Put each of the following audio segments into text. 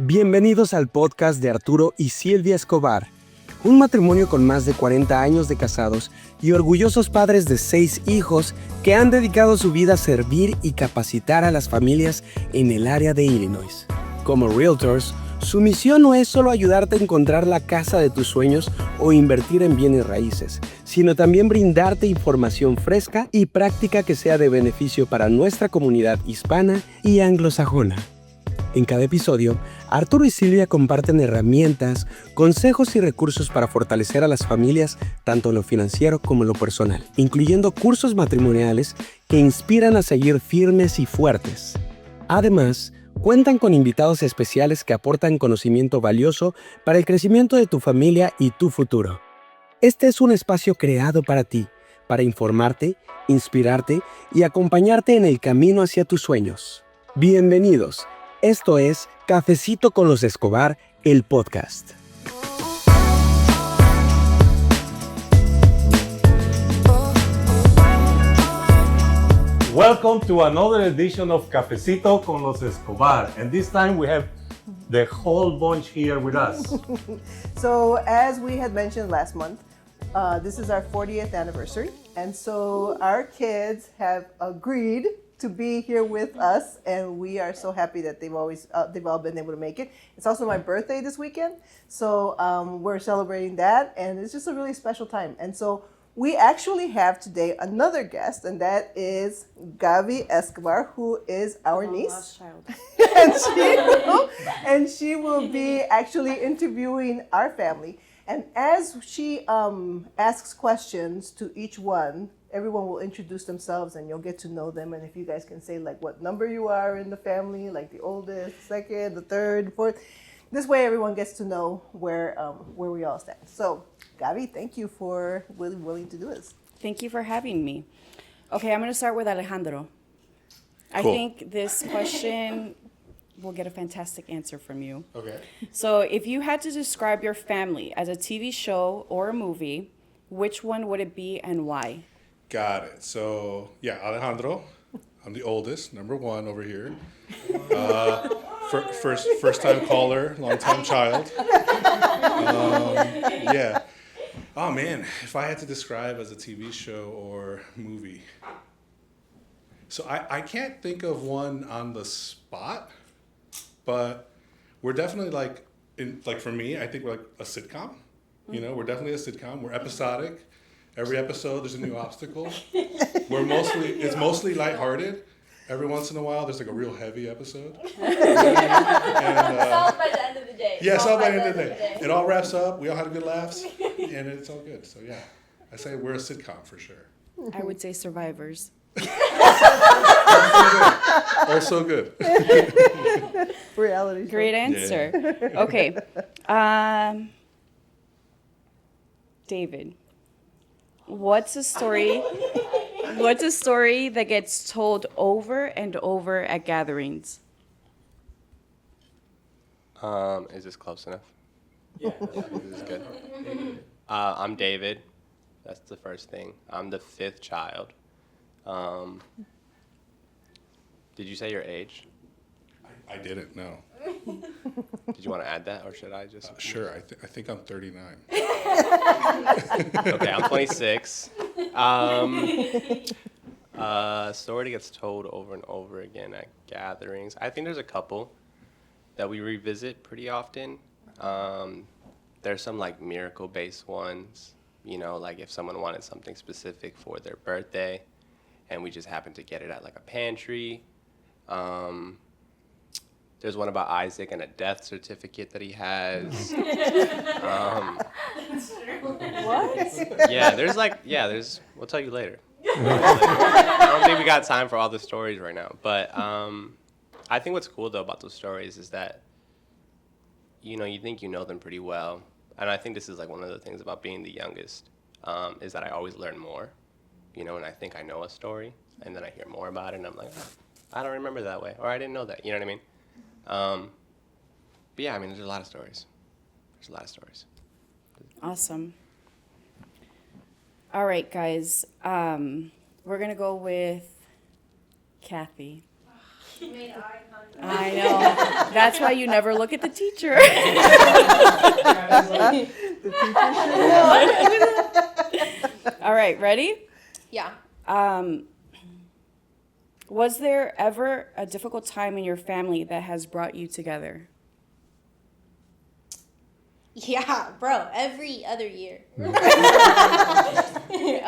Bienvenidos al podcast de Arturo y Silvia Escobar, un matrimonio con más de 40 años de casados y orgullosos padres de 6 hijos que han dedicado su vida a servir y capacitar a las familias en el área de Illinois. Como realtors, su misión no es solo ayudarte a encontrar la casa de tus sueños o invertir en bienes raíces, sino también brindarte información fresca y práctica que sea de beneficio para nuestra comunidad hispana y anglosajona. En cada episodio, Arturo y Silvia comparten herramientas, consejos y recursos para fortalecer a las familias tanto en lo financiero como en lo personal, incluyendo cursos matrimoniales que inspiran a seguir firmes y fuertes. Además, cuentan con invitados especiales que aportan conocimiento valioso para el crecimiento de tu familia y tu futuro. Este es un espacio creado para ti, para informarte, inspirarte y acompañarte en el camino hacia tus sueños. Bienvenidos. Esto es Cafecito con los Escobar, el podcast. Welcome to another edition of Cafecito con los Escobar. And this time we have the whole bunch here with us. So as we had mentioned last month, this is our 40th anniversary. And so our kids have agreed to be here with us, and we are so happy that they've all been able to make it. It's also my birthday this weekend, so we're celebrating that, and it's just a really special time. And so we actually have today another guest, and that is Gaby Escobar, who is our niece. and she will be actually interviewing our family. And as she asks questions to each one, everyone will introduce themselves and you'll get to know them. And if you guys can say like what number you are in the family, like the oldest, second, the third, fourth, this way everyone gets to know where we all stand. So, Gaby, thank you for willing to do this. Thank you for having me. Okay, I'm going to start with Alejandro. I Cool. think this question will get a fantastic answer from you. Okay. So, if you had to describe your family as a TV show or a movie, which one would it be and why? Got it. So, yeah, Alejandro. I'm the oldest, number one over here. First time caller, long time child. Yeah. Oh, man, if I had to describe as a TV show or movie. So I can't think of one on the spot, but we're definitely like for me, I think we're like a sitcom. You know, we're definitely a sitcom. We're episodic. Every episode, there's a new obstacle. It's mostly lighthearted. Every once in a while, there's like a real heavy episode. Solved by the end of the day. Yeah, solved by the end of the day. It all wraps up. We all had good laughs, and it's all good. So yeah, I say we're a sitcom for sure. I would say Survivors. Also good. Reality show. Great answer. Yeah. Okay. David, what's a story that gets told over and over at gatherings? Is this close enough? Yeah. This is good. I'm David. That's the first thing. I'm the 5th child. Did you say your age? I didn't know. Did you want to add that, or should I just? Sure, I think I'm 39. Okay, I'm 26. Story that gets told over and over again at gatherings. I think there's a couple that we revisit pretty often. There's some like miracle-based ones, you know, like if someone wanted something specific for their birthday and we just happened to get it at like a pantry. There's one about Isaac and a death certificate that he has. What? There's, we'll tell you later. I don't think we got time for all the stories right now. But I think what's cool, though, about those stories is that, you know, you think you know them pretty well. And I think this is, like, one of the things about being the youngest, is that I always learn more, you know, and I think I know a story. And then I hear more about it, and I'm like, oh, I don't remember that way. Or I didn't know that. You know what I mean? But yeah, I mean, there's a lot of stories. Awesome. All right, guys. We're going to go with Kathy. I know. That's why you never look at the teacher. The teacher should know. All right, ready? Yeah. Was there ever a difficult time in your family that has brought you together? Yeah, bro, every other year.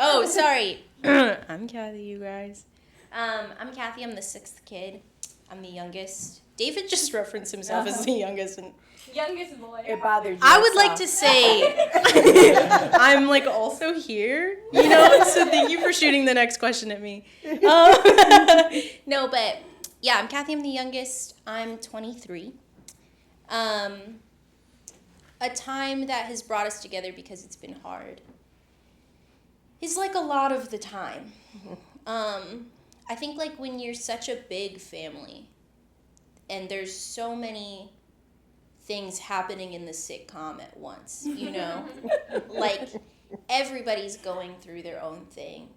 Oh, sorry. I'm Kathy, you guys. I'm Kathy. I'm the 6th kid. I'm the youngest. David just referenced himself as the youngest. And Youngest boy. It bothered you. I would like to say I'm like also here, you know, so thank you for shooting the next question at me. No, but yeah, I'm Kathy. I'm the youngest. I'm 23. A time that has brought us together because it's been hard is like a lot of the time. I think like when you're such a big family and there's so many things happening in the sitcom at once, you know? Like everybody's going through their own thing.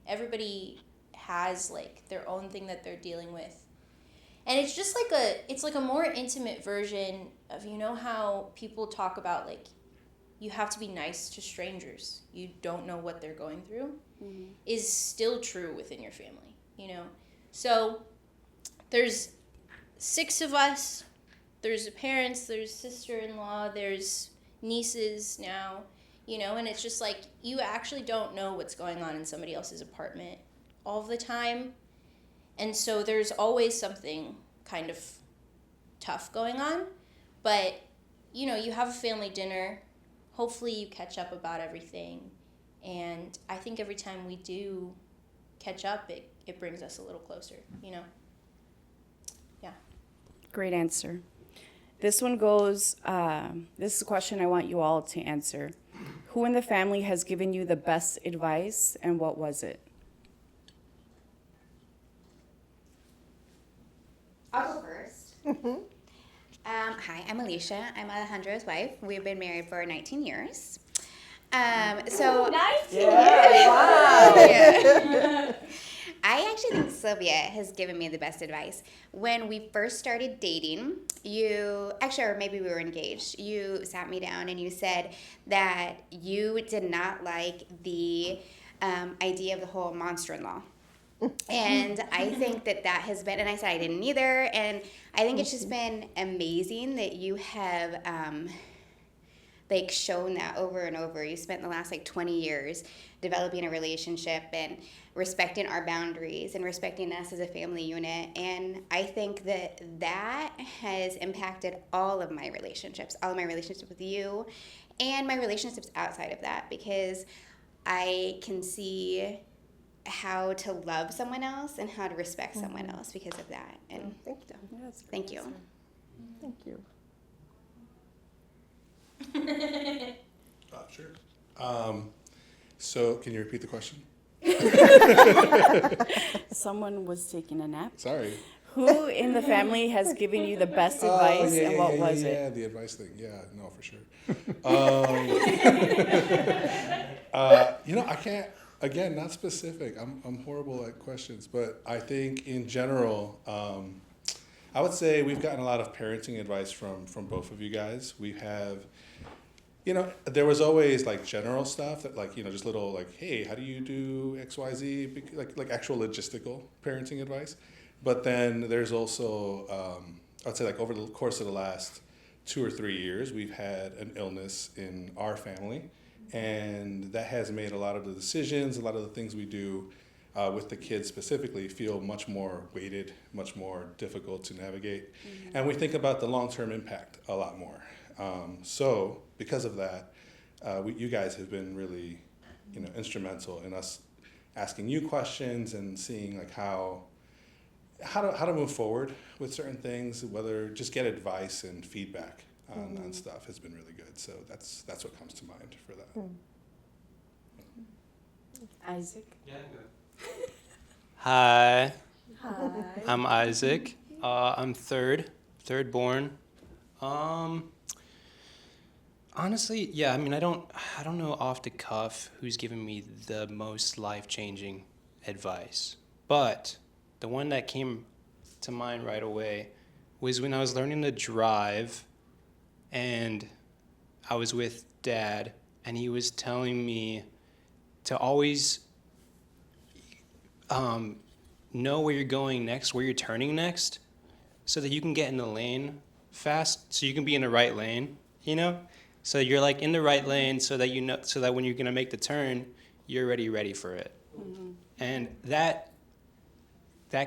Everybody has like their own thing that they're dealing with. And it's just like it's a more intimate version of, you know how people talk about like you have to be nice to strangers. You don't know what they're going through. Mm-hmm. Is still true within your family, you know? So there's 6 of us. There's parents, there's sister-in-law, there's nieces now, you know, and it's just like you actually don't know what's going on in somebody else's apartment all the time. And so there's always something kind of tough going on. But, you know, you have a family dinner. Hopefully you catch up about everything. And I think every time we do catch up, it brings us a little closer, you know? Yeah. Great answer. This one goes, this is a question I want you all to answer. Who in the family has given you the best advice and what was it? I'll go first. Hi, I'm Alicia. I'm Alejandro's wife. We've been married for 19 years. 19 years? Wow. Yeah. I actually think Sylvia has given me the best advice. When we first started dating, or maybe we were engaged, you sat me down and you said that you did not like the idea of the whole monster-in-law. And I think that has been, and I said I didn't either, and I think it's just been amazing that you have shown that over and over. You spent the last 20 years developing a relationship and respecting our boundaries and respecting us as a family unit. And I think that has impacted all of my relationships with you and my relationships outside of that, because I can see how to love someone else and how to respect someone else because of that. And thank you. Thank you. Sure. So can you repeat the question? Someone was taking a nap. Sorry. Who in the family has given you the best advice and what was it? Yeah, the advice thing. Yeah, no, for sure. I can't, again, not specific. I'm horrible at questions, but I think in general, I would say we've gotten a lot of parenting advice from both of you guys. We have, there was always general stuff that just little hey, how do you do X, Y, Z, like actual logistical parenting advice. But then there's also, I'd say over the course of the last 2 or 3 years, we've had an illness in our family. And that has made a lot of the decisions, a lot of the things we do with the kids specifically feel much more weighted, much more difficult to navigate. Mm-hmm. And we think about the long-term impact a lot more. So because of that, you guys have been really, instrumental in us asking you questions and seeing how to move forward with certain things, whether just get advice and feedback on stuff has been really good. So that's what comes to mind for that. Isaac? Yeah, good. Hi. I'm Isaac. I'm third born. Honestly, yeah, I don't know off the cuff who's given me the most life-changing advice, but the one that came to mind right away was when I was learning to drive, and I was with Dad, and he was telling me to always know where you're going next, where you're turning next, so that you can get in the lane fast, so you can be in the right lane, you know? So you're like in the right lane so that you know, so that when you're gonna make the turn, you're already ready for it. Mm-hmm. And that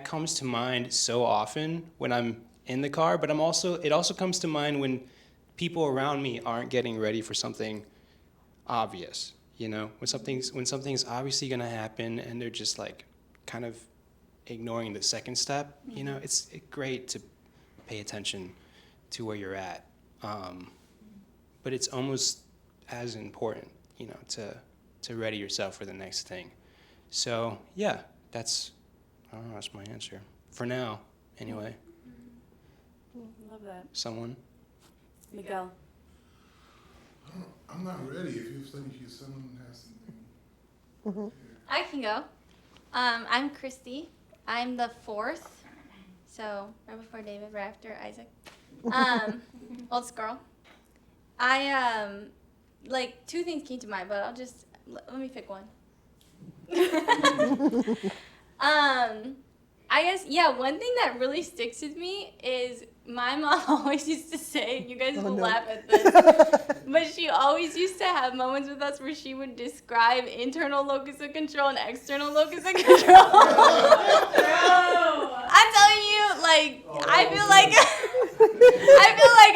comes to mind so often when I'm in the car, but it also comes to mind when people around me aren't getting ready for something obvious, you know? When something's obviously gonna happen and they're just like kind of ignoring the second step, you know? It's great to pay attention to where you're at. But it's almost as important, you know, to ready yourself for the next thing. So yeah, that's my answer. For now, anyway. Love that. Someone? Miguel. I'm not ready. If you think someone has something. I can go. I'm Christy. I'm the fourth. So right before David, right after Isaac. Oldest girl. I like two things came to mind, but I'll just let me pick one. I guess one thing that really sticks with me is my mom always used to say, you guys will laugh at this, but she always used to have moments with us where she would describe internal locus of control and external locus of control. I'm telling you, like, I feel like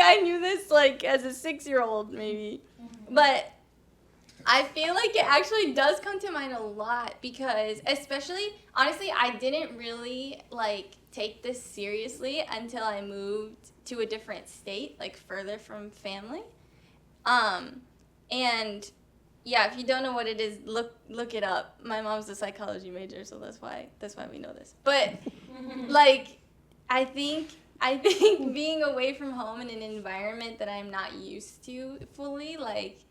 I knew this like as a 6-year-old maybe, but I feel like it actually does come to mind a lot because, especially, honestly, I didn't really like take this seriously until I moved to a different state, like further from family. And yeah, if you don't know what it is, look it up. My mom's a psychology major, so that's why we know this. But like, I think being away from home in an environment that I'm not used to fully, like,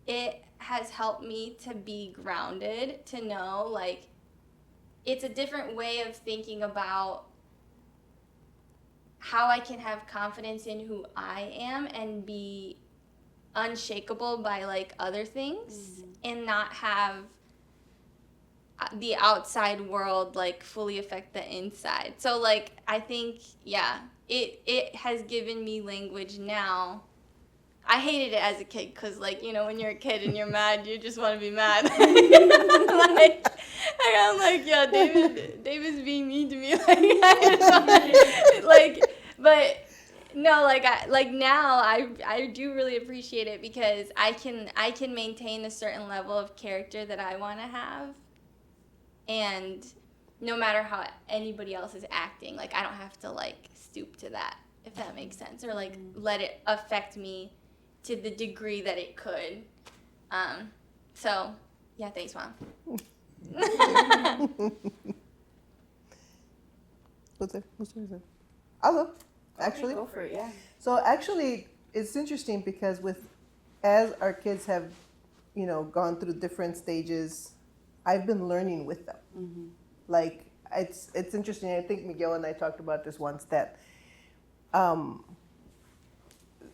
it has helped me to be grounded, to know, like, it's a different way of thinking about how I can have confidence in who I am and be unshakable by, like, other things and not have the outside world, like, fully affect the inside. So, like, I think, it has given me language now. I hated it as a kid because, like, you know, when you're a kid and you're mad, you just want to be mad. I'm like, yeah, David's being mean to me. But no, now I do really appreciate it because I can maintain a certain level of character that I want to have, and no matter how anybody else is acting, like, I don't have to, like, stoop to that, if that makes sense, or, like, let it affect me to the degree that it could. So, yeah, thanks, Mom. Who's there? I'll go, actually. Go for it, yeah. So actually, it's interesting because as our kids have, you know, gone through different stages, I've been learning with them. Mm-hmm. Like, it's interesting. I think Miguel and I talked about this once, that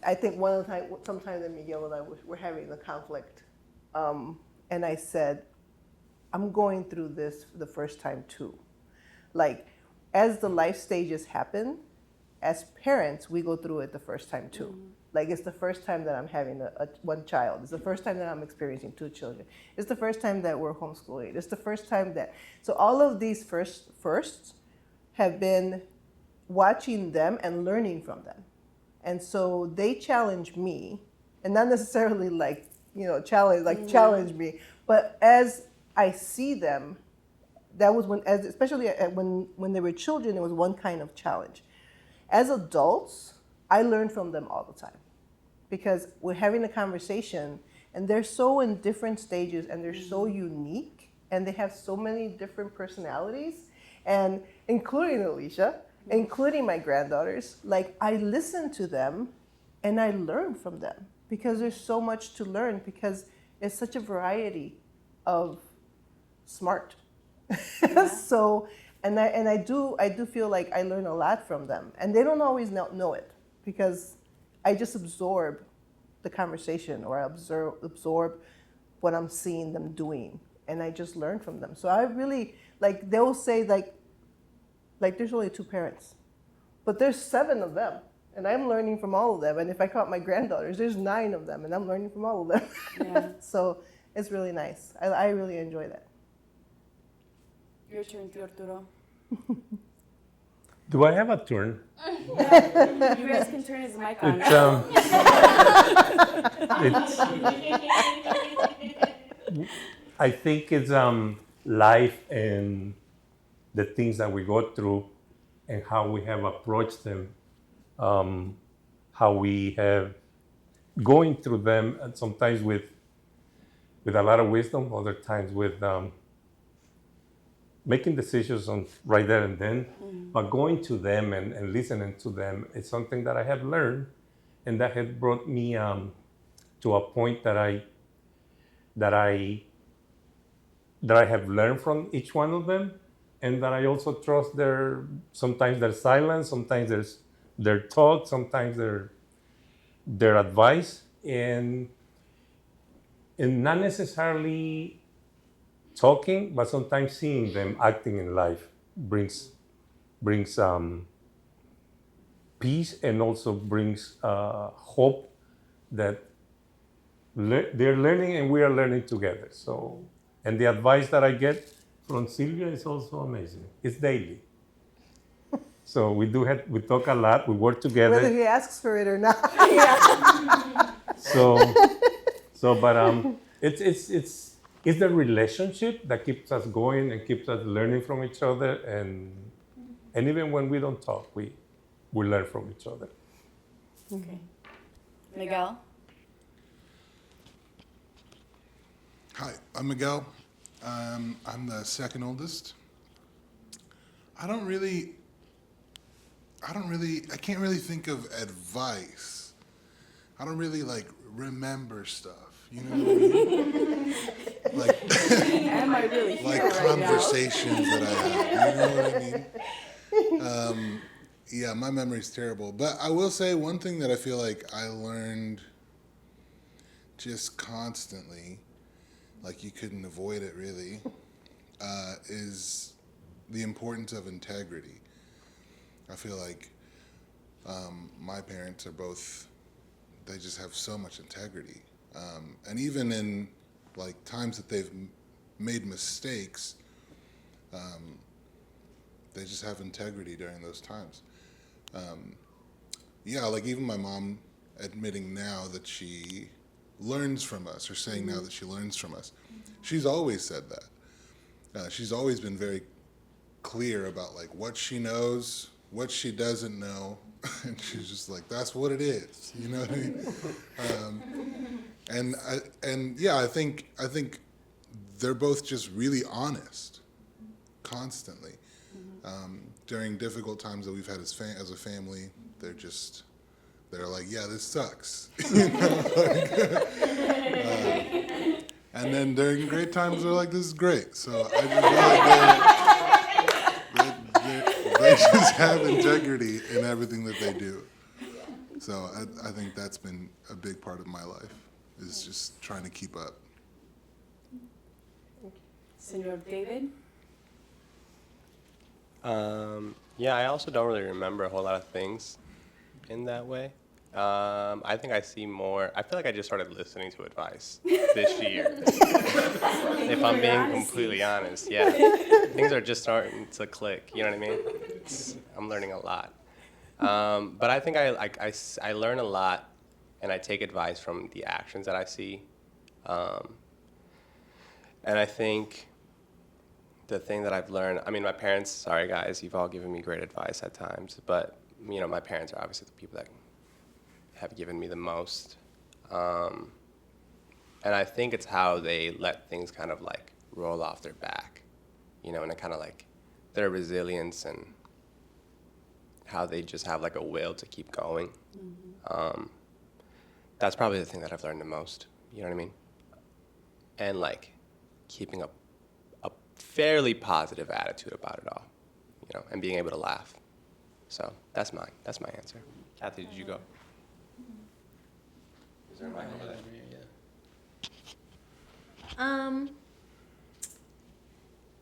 I think sometime that Miguel and I were having a conflict, and I said, I'm going through this for the first time too. Like, as the life stages happen, as parents, we go through it the first time too. Mm-hmm. Like, it's the first time that I'm having one child. It's the first time that I'm experiencing 2 children. It's the first time that we're homeschooling. It's the first time that, so all of these firsts have been watching them and learning from them. And so they challenge me, and not necessarily like, you know, challenge me, but as I see them, that was especially when they were children, it was one kind of challenge. As adults, I learn from them all the time because we're having a conversation and they're so in different stages and they're so unique and they have so many different personalities, and including Alicia, including my granddaughters. Like, I listen to them and I learn from them because there's so much to learn because it's such a variety of smart. Yeah. So, And I do feel like I learn a lot from them, and they don't always know it, because I just absorb the conversation, or I absorb what I'm seeing them doing, and I just learn from them. So I really, like, they'll say like there's only 2 parents, but there's 7 of them, and I'm learning from all of them. And if I count my granddaughters, there's 9 of them, and I'm learning from all of them. Yeah. So it's really nice. I really enjoy that. Your turn, Tío Arturo. Do I have a turn? You guys can turn his mic on. I think it's life and the things that we go through and how we have approached them, how we have going through them, and sometimes with a lot of wisdom, other times with making decisions on right there and then, but going to them and listening to them is something that I have learned, and that has brought me to a point that I have learned from each one of them, and that I also trust sometimes their silence, sometimes their talk, sometimes their advice, and not necessarily talking, but sometimes seeing them acting in life brings peace, and also brings hope that they're learning and we are learning together. So, and the advice that I get from Silvia is also amazing. It's daily. So we talk a lot. We work together. Whether he asks for it or not. But it's the relationship that keeps us going and keeps us learning from each other, and even when we don't talk, we learn from each other. Okay. Miguel? Hi, I'm Miguel. I'm the second oldest. I can't really think of advice. I don't really remember stuff, you know what I mean? Am I really here Like right conversations that I have, you know what I mean? Yeah, my memory's terrible. But I will say one thing that I feel like I learned just constantly, like you couldn't avoid it really, is the importance of integrity. I feel like my parents are both, they just have so much integrity. And even in times that they've made mistakes, they just have integrity during those times. Even my mom admitting now that she learns from us, or saying now that she learns from us. She's always said that. She's always been very clear about what she knows, what she doesn't know, and she's just that's what it is. You know what I mean? I think they're both just really honest, constantly. During difficult times that we've had as a family, they're like, yeah, this sucks. And then during great times, they're like, this is great. So I just feel like they just have integrity in everything that they do. So I think that's been a big part of my life, is just trying to keep up. Senor David? I also don't really remember a whole lot of things in that way. I think I see more. I feel like I just started listening to advice this year. If I'm being completely honest, yeah. Things are just starting to click, you know what I mean? I'm learning a lot. But I think I learn a lot, and I take advice from the actions that I see. And I think the thing that I've learned, my parents, sorry guys, you've all given me great advice at times, but my parents are obviously the people that have given me the most. And I think it's how they let things kind of roll off their back, and it kind of their resilience and how they just have a will to keep going. Mm-hmm. That's probably the thing that I've learned the most, you know what I mean? And keeping a fairly positive attitude about it all. and being able to laugh. So that's my answer. Kathy, did you go? Is there a mic over there?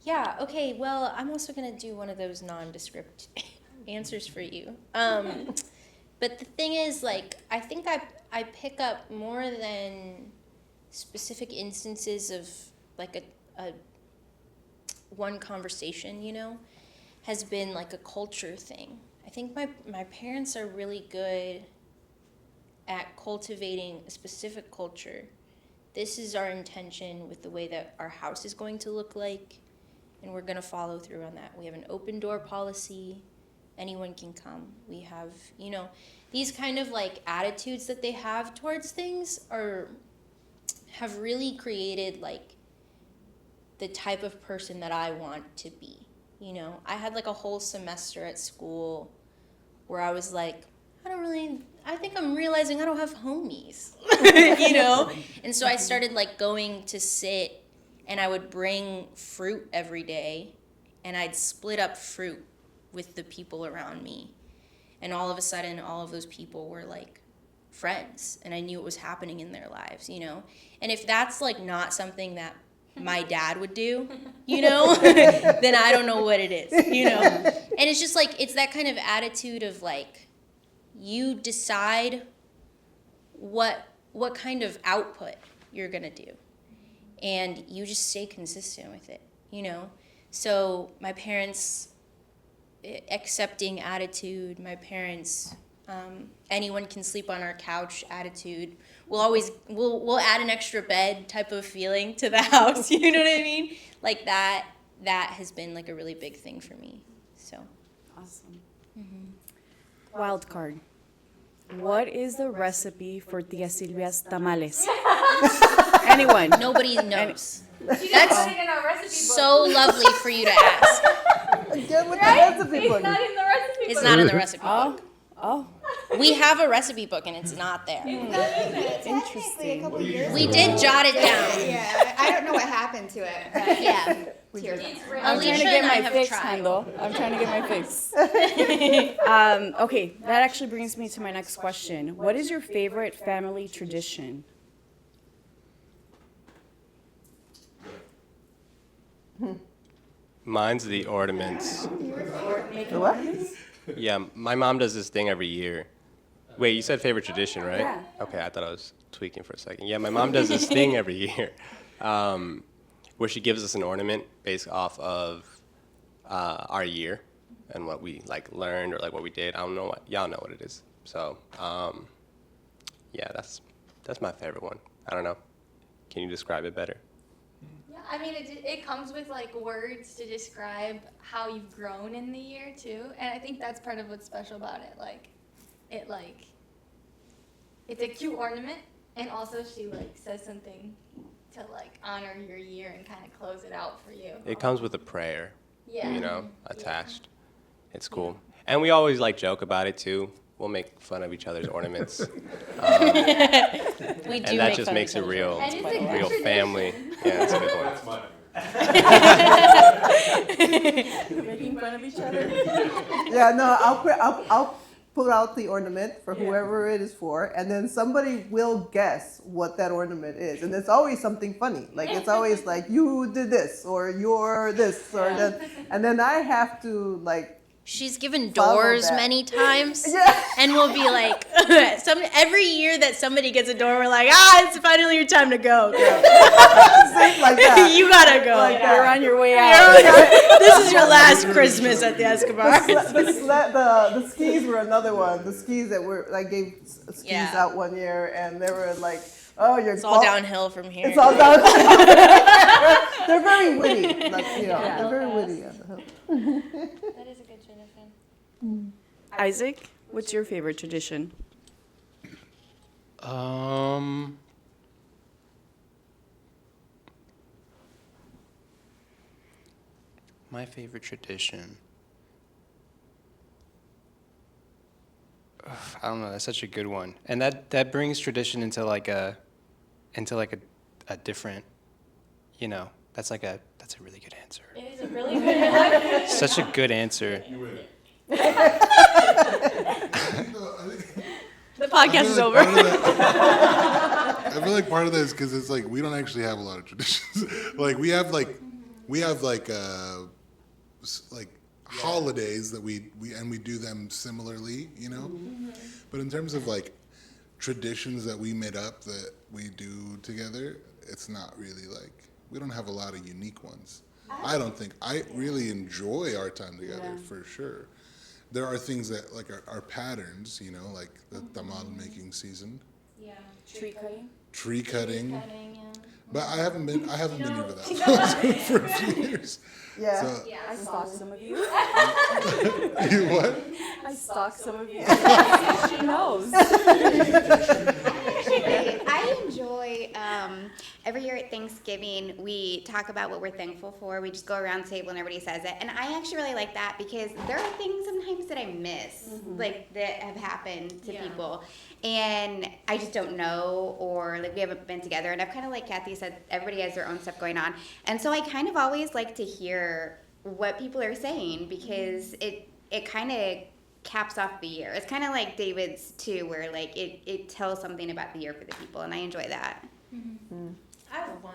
Yeah, okay, well, I'm also going to do one of those nondescript answers for you. But the thing is, like, I think I pick up more than specific instances of, like, a one conversation, you know, has been, like, a culture thing. I think my parents are really good at cultivating a specific culture. This is our intention with the way that our house is going to look like, and we're going to follow through on that. We have an open door policy. Anyone can come. We have, you know, these kind of like attitudes that they have towards things have really created like the type of person that I want to be. You know, I had like a whole semester at school where I was like, I think I'm realizing I don't have homies, you know? And so I started like going to sit, and I would bring fruit every day, and I'd split up fruit with the people around me. And all of a sudden, all of those people were like friends, and I knew it was happening in their lives, you know? And if that's like not something that my dad would do, you know, then I don't know what it is, you know? And it's just like, it's that kind of attitude of like, you decide what kind of output you're gonna do, and you just stay consistent with it, you know? So my parents' accepting attitude, my parents' anyone can sleep on our couch attitude, we'll add an extra bed type of feeling to the house, you know what I mean? Like that has been like a really big thing for me, so. Awesome. Wild card. What is the recipe for Tia Silvia's tamales? Anyone? Nobody knows. That's so lovely for you to ask. Get with the recipe book. It's not in the recipe It's book. not in the recipe book. Oh, We have a recipe book and it's not there. Technically, a couple years We ago. did jot it down. Yeah, I don't know what happened to it. But Yeah. tears. I'm trying to Alicia get and I my have fix, tried. Handel. I'm trying to get my fix. Okay, that actually brings me to my next question. What is your favorite family tradition? Mine's the ornaments. The what? Yeah, my mom does this thing every year. Wait, you said favorite tradition, right? Yeah. Okay, I thought I was tweaking for a second. Yeah, my mom does this thing every year where she gives us an ornament based off of our year and what we like learned or like what we did. I don't know what y'all know what it is. So yeah, that's my favorite one. I don't know. Can you describe it better? Yeah, I mean, it comes with like words to describe how you've grown in the year too, and I think that's part of what's special about it. It's a cute ornament, and also she like says something to like honor your year and kind of close it out for you. It comes with a prayer, Yeah. you know, attached. It's cool. And we always like joke about it too. We'll make fun of each other's ornaments. We do And that make just fun makes of it each real, And it's a good real tradition. family. Yeah, that's a good one. Making fun of each other? Yeah, no, I'll put out the ornament for whoever it is for, and then somebody will guess what that ornament is, and it's always something funny. Like it's always like you did this or you're this or that, and then I have to like. She's given Follow doors that. many times, Yeah. and we'll be like, every year that somebody gets a door, we're like, it's finally your time to go, girl. Like that. You gotta go. Like that. You're on your way out. This is your last Christmas at the Escobar. The skis were another one. The skis that were I gave skis Yeah. out one year, and they were like, "Oh, you're It's all downhill from here. It's all downhill." They're very witty, like they're very witty. That is a good tradition. Isaac, what's your favorite tradition? My favorite tradition. I don't know. That's such a good one, and that brings tradition into like a different, you know. That's That's a really good answer. It is a really good answer. Such a good answer. The podcast is over. I feel like part of that is because it's like we don't actually have a lot of traditions. Like we have holidays that we do them similarly, you know. Mm-hmm. But in terms of like traditions that we made up that we do together, it's not really like we don't have a lot of unique ones. I don't think. I really enjoy our time together for sure. There are things that like are patterns, you know, like the tamal making season. Yeah. Tree cutting. Tree cutting. Yeah. But I haven't been here for that for a few years. Yeah. So, I stalked some of you. you what? I stalked some of you. She knows. I enjoy every year at Thanksgiving, we talk about what we're thankful for. We just go around the table and everybody says it. And I actually really like that because there are things sometimes that I miss, like that have happened to people. And I just don't know, or like we haven't been together. And I've kind of, like Kathy said, everybody has their own stuff going on. And so I kind of always like to hear what people are saying because it kind of caps off the year. It's kind of like David's too, where like it tells something about the year for the people, and I enjoy that. I have one.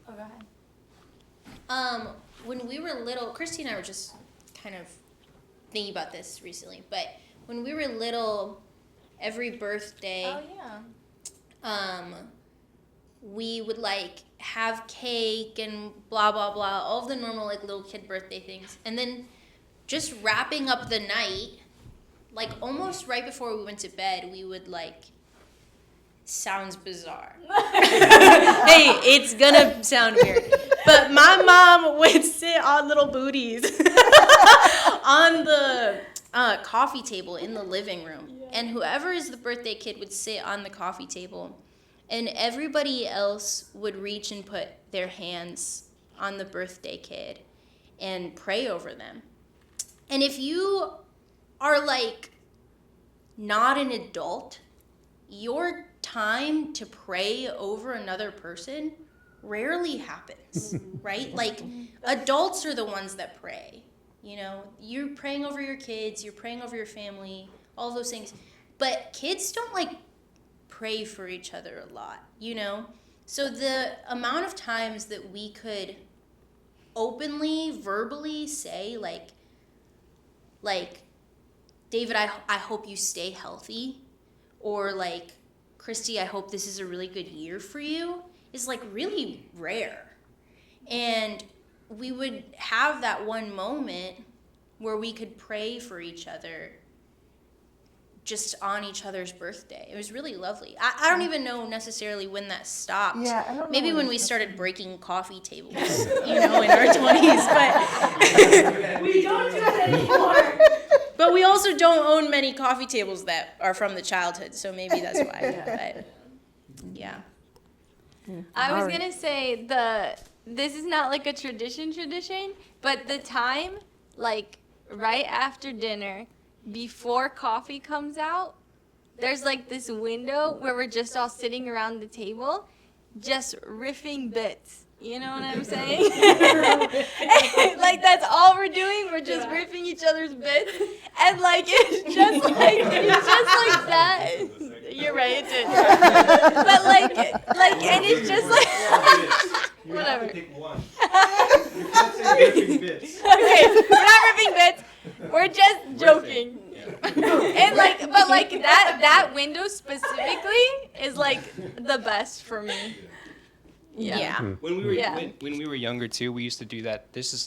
Oh, go ahead. When we were little, Christy and I were just kind of thinking about this recently, but when we were little, every birthday, we would like have cake and blah blah blah, all of the normal like little kid birthday things, and then just wrapping up the night, like almost right before we went to bed, we would like, sounds bizarre. Hey, it's gonna sound weird. But my mom would sit on little booties on the coffee table in the living room. And whoever is the birthday kid would sit on the coffee table. And everybody else would reach and put their hands on the birthday kid and pray over them. And if you are like not an adult, your time to pray over another person rarely happens, right? Like adults are the ones that pray. You know, you're praying over your kids, you're praying over your family, all those things. But kids don't like pray for each other a lot, you know? So the amount of times that we could openly, verbally say like David, I hope you stay healthy, or like, Christy, I hope this is a really good year for you, is like really rare. And we would have that one moment where we could pray for each other just on each other's birthday. It was really lovely. I don't even know necessarily when that stopped. Yeah, I don't know Maybe when we it started breaking coffee tables, you know, in our 20s, but We don't do it anymore. but we also don't own many coffee tables that are from the childhood, so maybe that's why. But, yeah. I was gonna say this is not like a tradition, but the time, like right after dinner, before coffee comes out, there's like this window where we're just all sitting around the table, just riffing bits. You know what I'm saying? Like that's all we're doing. We're just riffing each other's bits, and like it's just like that. You're right, it did. But like, and it's just like whatever. Pick one. You can't say ripping bits. Okay, we're not ripping bits. We're just joking. And like, but like that window specifically is like the best for me. Yeah. When we were Yeah. when we were younger too, we used to do that. This is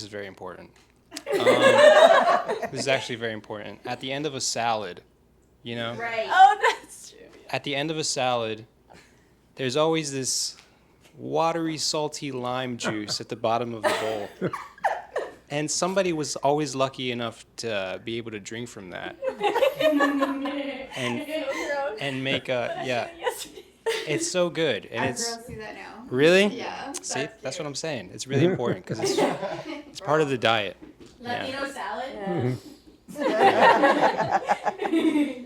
very important. This is actually very important. At the end of a salad, you know. Right. Oh, that's true. At the end of a salad, there's always this watery, salty lime juice at the bottom of the bowl. And somebody was always lucky enough to be able to drink from that. And make a It's so good, and it's Girls do that now. really. Yeah. See, that's what I'm saying. It's really important because it's part of the diet. Yeah. Latino salad.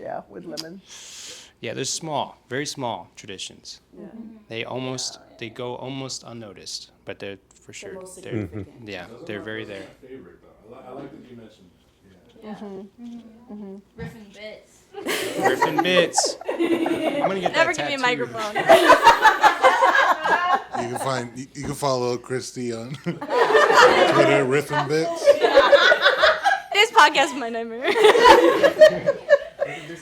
Yeah, with lemon. Yeah, they're small, very small traditions. Yeah. They go almost unnoticed, but they're for sure. most They're, significant. yeah, they're very there. Favorite though. I like that you mentioned. Riffing bits. Griffin bits. I'm gonna get Never that give me a tattooed. microphone. You can follow Christy on Twitter, Riffin Bits, This podcast is my nightmare.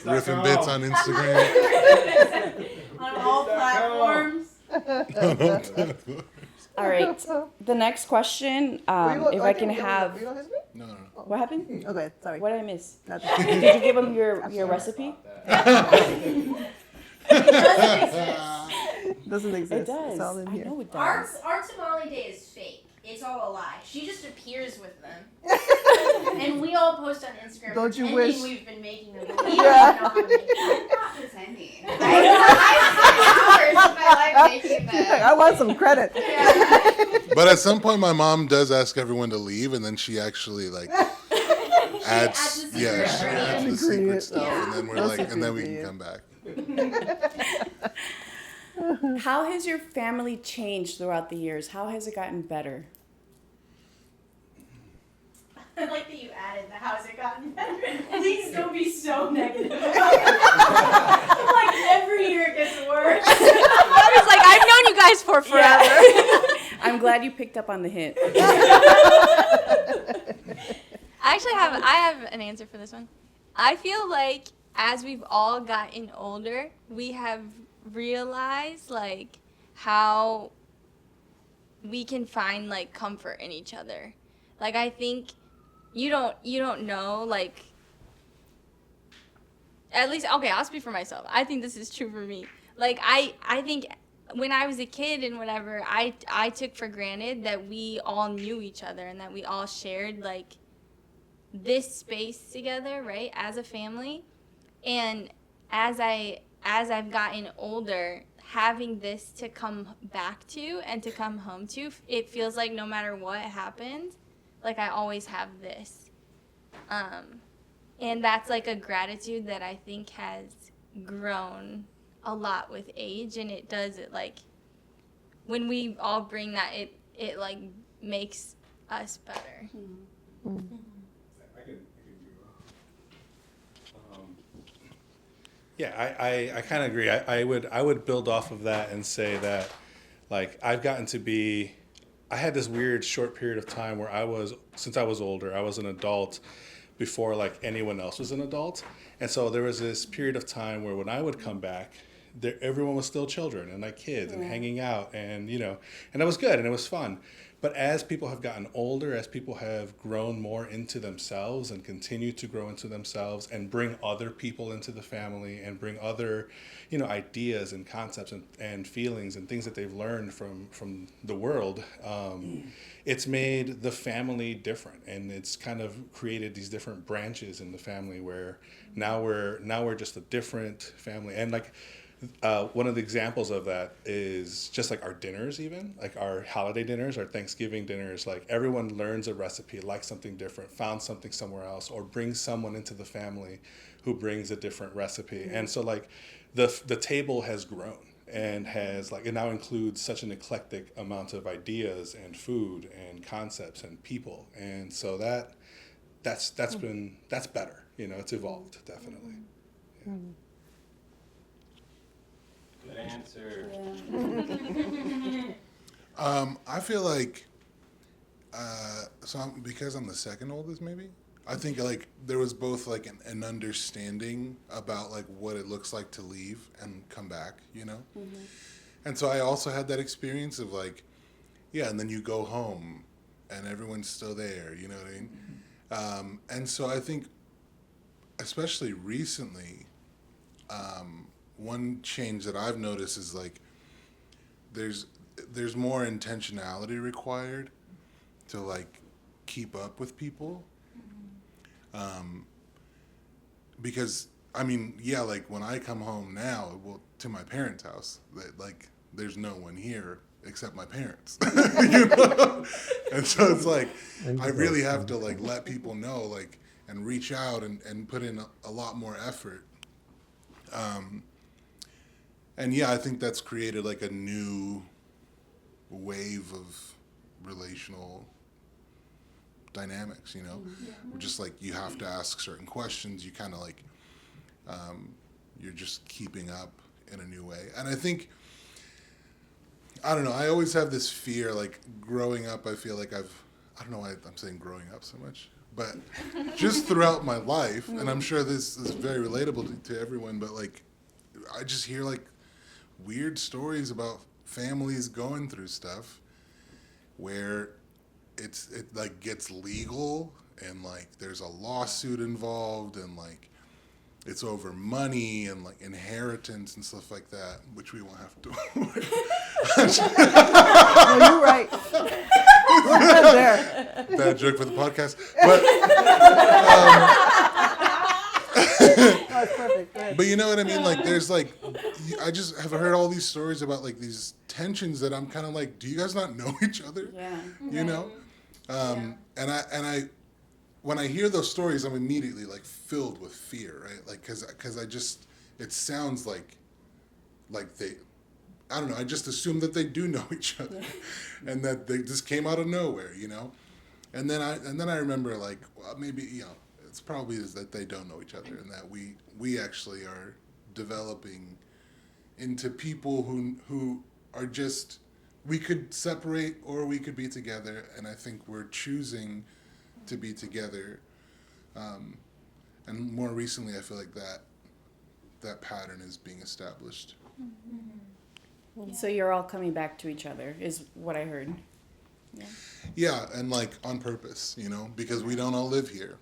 Riffin Bits on Instagram. On all platforms. All right. The next question, if I can have. No. What happened? Okay, sorry. What did I miss? Nothing. Did you give him your recipe? Doesn't exist. It does. It's all in I here. know it Our does. tamale day is fake. It's all a lie. She just appears with them. And we all post on Instagram Don't you pretending wish- we've been making them. We don't know how to make them. I'm not pretending. I spent hours of my life making them. I want some credit. But at some point, my mom does ask everyone to leave, and then she actually like adds, the yeah, secret she adds the secret ingredient. stuff, and then we're No like, and then we secret can come back. How has your family changed throughout the years? How has it gotten better? I like that you added the how's it gotten better. Please don't be so negative. Like every year it gets worse. I was like, I've known you guys for forever. I'm glad you picked up on the hint. I have an answer for this one. I feel like as we've all gotten older, we have realized like how we can find like comfort in each other. Like I think you don't know like at least okay, I'll speak for myself. I think this is true for me. Like I think when I was a kid and whatever, I took for granted that we all knew each other and that we all shared like this space together, right, as a family. And as I've gotten older, having this to come back to and to come home to, it feels like no matter what happens, like I always have this. And that's like a gratitude that I think has grown a lot with age, and it like when we all bring that, it like makes us better. Yeah, I kind of agree. I would build off of that and say that, like, I've gotten to be, I had this weird short period of time where since I was older, I was an adult before like anyone else was an adult. And so there was this period of time where when I would come back, everyone was still children and like kids and hanging out and, and it was good and it was fun. But as people have gotten older, as people have grown more into themselves and continue to grow into themselves and bring other people into the family and bring other, ideas and concepts and feelings and things that they've learned from the world, it's made the family different. And it's kind of created these different branches in the family where now we're just a different family. And like, one of the examples of that is just like our dinners, even like our holiday dinners, our Thanksgiving dinners, like everyone learns a recipe, likes something different, found something somewhere else, or brings someone into the family who brings a different recipe. Mm-hmm. And so like the table has grown and has like, it now includes such an eclectic amount of ideas and food and concepts and people. And so that's better, it's evolved, definitely. Yeah. Mm-hmm. Good answer. I feel like, because I'm the second oldest, maybe, I think like there was both like an understanding about like what it looks like to leave and come back, Mm-hmm. And so I also had that experience of like, yeah, and then you go home and everyone's still there, you know what I mean? Mm-hmm. And so I think, especially recently, one change that I've noticed is like there's more intentionality required to like keep up with people. Because I mean, yeah, like when I come home now, to my parents' house, like there's no one here except my parents. And so it's like I really have to like let people know, like, and reach out and put in a lot more effort. And yeah, I think that's created like a new wave of relational dynamics, you know? Just like you have to ask certain questions, you kind of like, you're just keeping up in a new way. And I think, I don't know, I always have this fear, like growing up, I feel like I don't know why I'm saying growing up so much, but just throughout my life, and I'm sure this is very relatable to everyone, but like, I just hear like weird stories about families going through stuff where it like gets legal and like there's a lawsuit involved and like it's over money and like inheritance and stuff like that, which we won't have to. No, you're right. We're good there. Bad joke for the podcast, but That's perfect. Good. but you know what I mean? Like there's like, I just have heard all these stories about like these tensions that I'm kind of like, do you guys not know each other? Yeah. You know? And I when I hear those stories, I'm immediately like filled with fear, right? Like, cause I just, it sounds like they, I don't know, I just assume that they do know each other and that they just came out of nowhere, you know? And then I remember like, well, maybe, you know, it's probably is that they don't know each other and that we actually are developing into people who are just, we could separate or we could be together, and I think we're choosing to be together. And more recently, I feel like that pattern is being established. So you're all coming back to each other, is what I heard. Yeah. Yeah, and like on purpose, you know, because we don't all live here.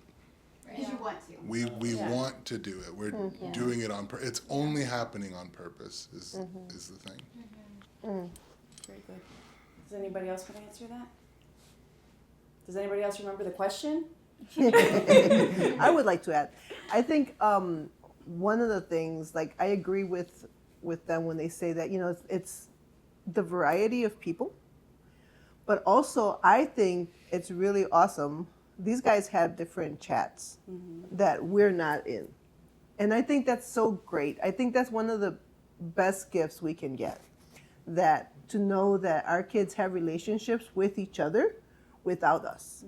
Because you want to. We want to do it. We're doing it on purpose. It's only happening on purpose is the thing. Very good. Does anybody else want to answer that? Does anybody else remember the question? I would like to add. I think one of the things, like I agree with them when they say that, you know, it's the variety of people, but also I think it's really awesome. These guys have different chats that we're not in. And I think that's so great. I think that's one of the best gifts we can get, that to know that our kids have relationships with each other without us.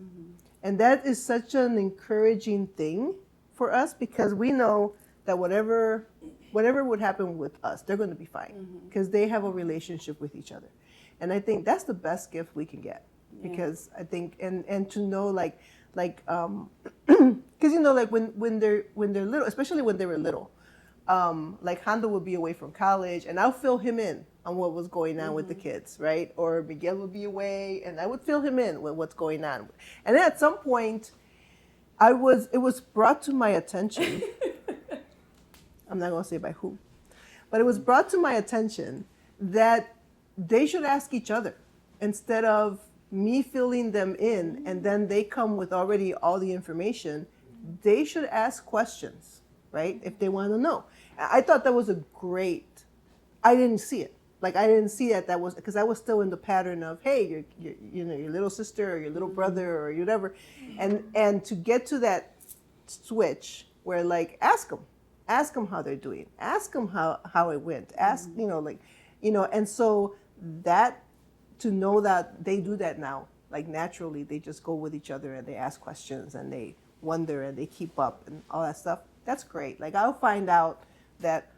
And that is such an encouraging thing for us, because we know that whatever would happen with us, they're going to be fine because they have a relationship with each other. And I think that's the best gift we can get, because I think, and to know like because you know, like when they're little, especially when they were little, like Hondo would be away from college and I'll fill him in on what was going on with the kids, right? Or Miguel would be away and I would fill him in with what's going on. And then at some point it was brought to my attention, I'm not gonna say by who, but it was brought to my attention that they should ask each other instead of me filling them in and then they come with already all the information. They should ask questions, right? If they want to know. I thought that was a great, I didn't see it. Like I didn't see that was, because I was still in the pattern of, hey, your little sister or your little brother or whatever. And to get to that switch where like, ask them how they're doing. Ask them how it went. Ask, and so that, to know that they do that now, like naturally, they just go with each other and they ask questions and they wonder and they keep up and all that stuff. That's great. Like I'll find out that,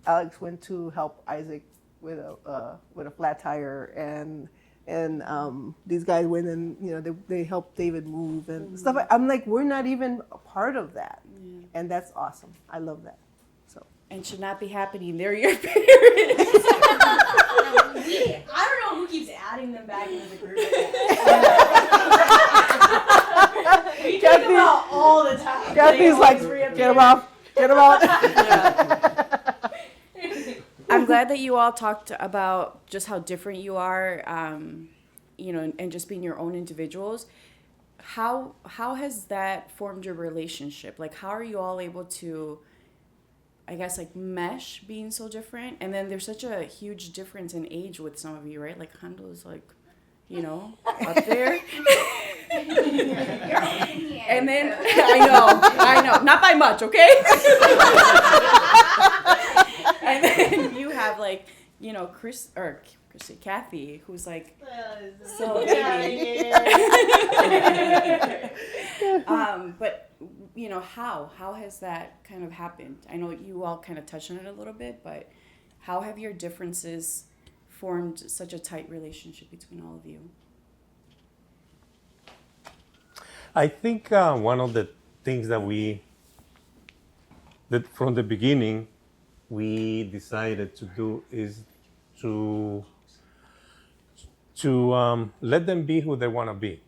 Alex went to help Isaac with a flat tire, and these guys went and they helped David move and stuff. I'm like, we're not even a part of that, and that's awesome. I love that. So. And should not be happening. They're your parents. I don't know who keeps adding them back into the group. We talk about all the time. Kathy's like, get them out. I'm glad that you all talked about just how different you are, and just being your own individuals. How has that formed your relationship? Like, how are you all able to, I guess, like, mesh being so different? And then there's such a huge difference in age with some of you, right? Like, Hando's like, up there. And then, I know, not by much, okay? And then, Kathy, who's like So but how has that kind of happened? I know you all kind of touched on it a little bit, but how have your differences formed such a tight relationship between all of you? I think one of the things that from the beginning we decided to do is to let them be who they want to be.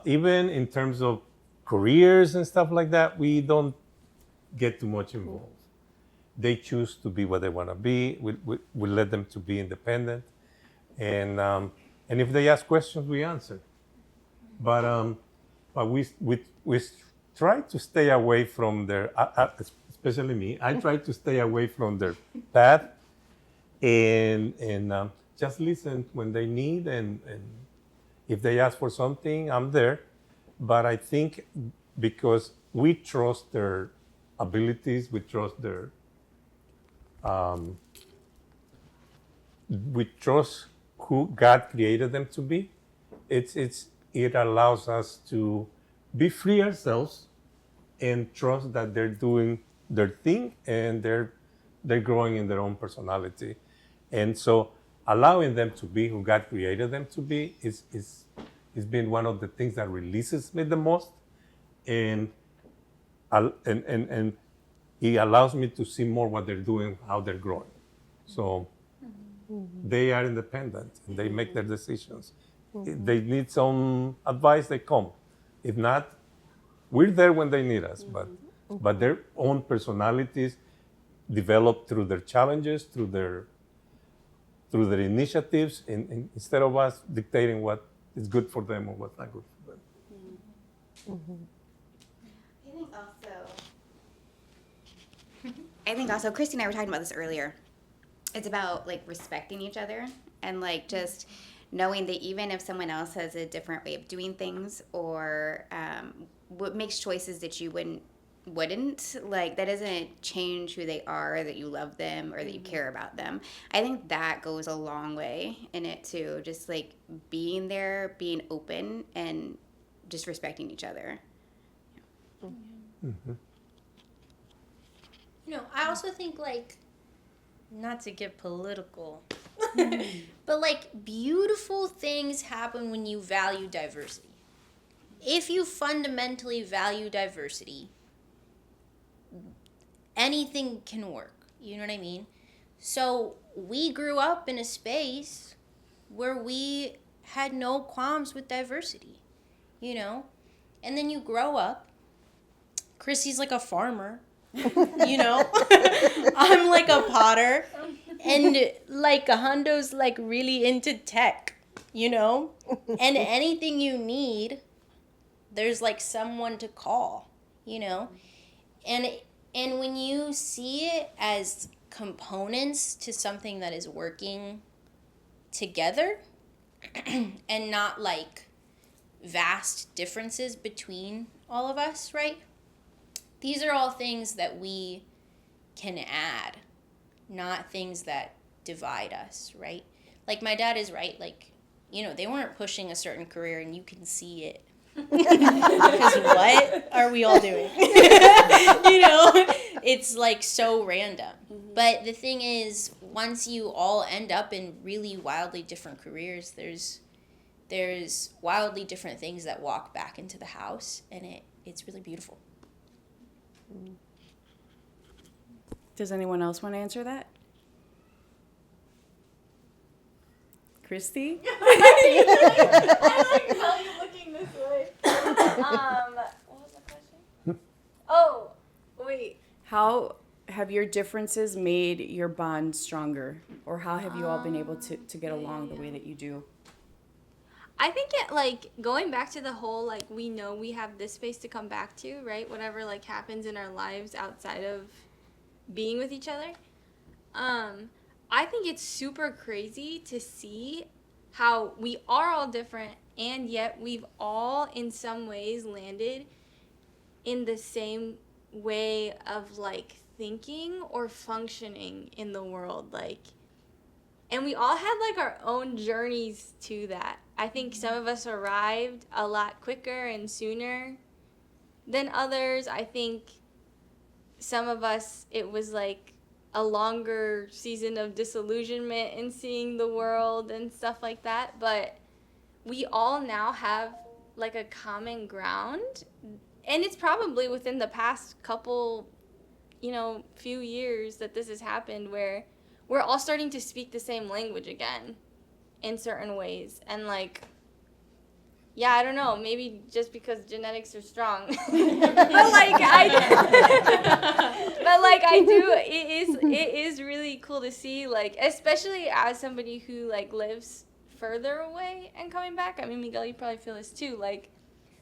Even in terms of careers and stuff like that, we don't get too much involved. They choose to be what they want to be. We let them to be independent, and if they ask questions, we answer. But we try to stay away from their, especially me. I try to stay away from their path, and just listen when they need, and if they ask for something, I'm there. But I think because we trust their abilities, we trust we trust who God created them to be. It allows us to be free ourselves and trust that they're doing their thing and they're growing in their own personality. And so allowing them to be who God created them to be is been one of the things that releases me the most, and it allows me to see more what they're doing, how they're growing. So they are independent and they make their decisions. If they need some advice, they come. If not, we're there when they need us. But their own personalities develop through their challenges, through their initiatives, instead of us dictating what is good for them or what's not good for them. I think also, Christy and I were talking about this earlier. It's about like respecting each other and like just knowing that even if someone else has a different way of doing things or what makes choices that you wouldn't, like that doesn't change who they are, or that you love them or that you care about them. I think that goes a long way in it too. Just like being there, being open, and just respecting each other. Mm-hmm. I also think, like, not to get political, but like beautiful things happen when you value diversity. If you fundamentally value diversity, anything can work. You know what I mean? So we grew up in a space where we had no qualms with diversity, And then you grow up. Chrissy's like a farmer. I'm like a potter, and like Hondo's like really into tech, and anything you need, there's like someone to call, and when you see it as components to something that is working together and not like vast differences between all of us, right? These are all things that we can add, not things that divide us, right? Like my dad is right, like, they weren't pushing a certain career and you can see it. Because what are we all doing? It's like so random. But the thing is, once you all end up in really wildly different careers, there's wildly different things that walk back into the house, and it's really beautiful. Does anyone else want to answer that? Christy? I like how you're looking this way. What was the question? Oh, wait. How have your differences made your bond stronger? Or how have you all been able to get along the way that you do? I think it, like, going back to the whole, like, we know we have this space to come back to, right? Whatever, like, happens in our lives outside of being with each other. I think it's super crazy to see how we are all different, and yet we've all, in some ways, landed in the same way of, like, thinking or functioning in the world. Like, And we all had like our own journeys to that. I think some of us arrived a lot quicker and sooner than others. I think some of us, it was like a longer season of disillusionment in seeing the world and stuff like that. But we all now have like a common ground. And it's probably within the past couple, few years that this has happened, where we're all starting to speak the same language again in certain ways. And like, yeah, I don't know, maybe just because genetics are strong. but it is really cool to see, like, especially as somebody who like lives further away and coming back. I mean, Miguel, you probably feel this too, like,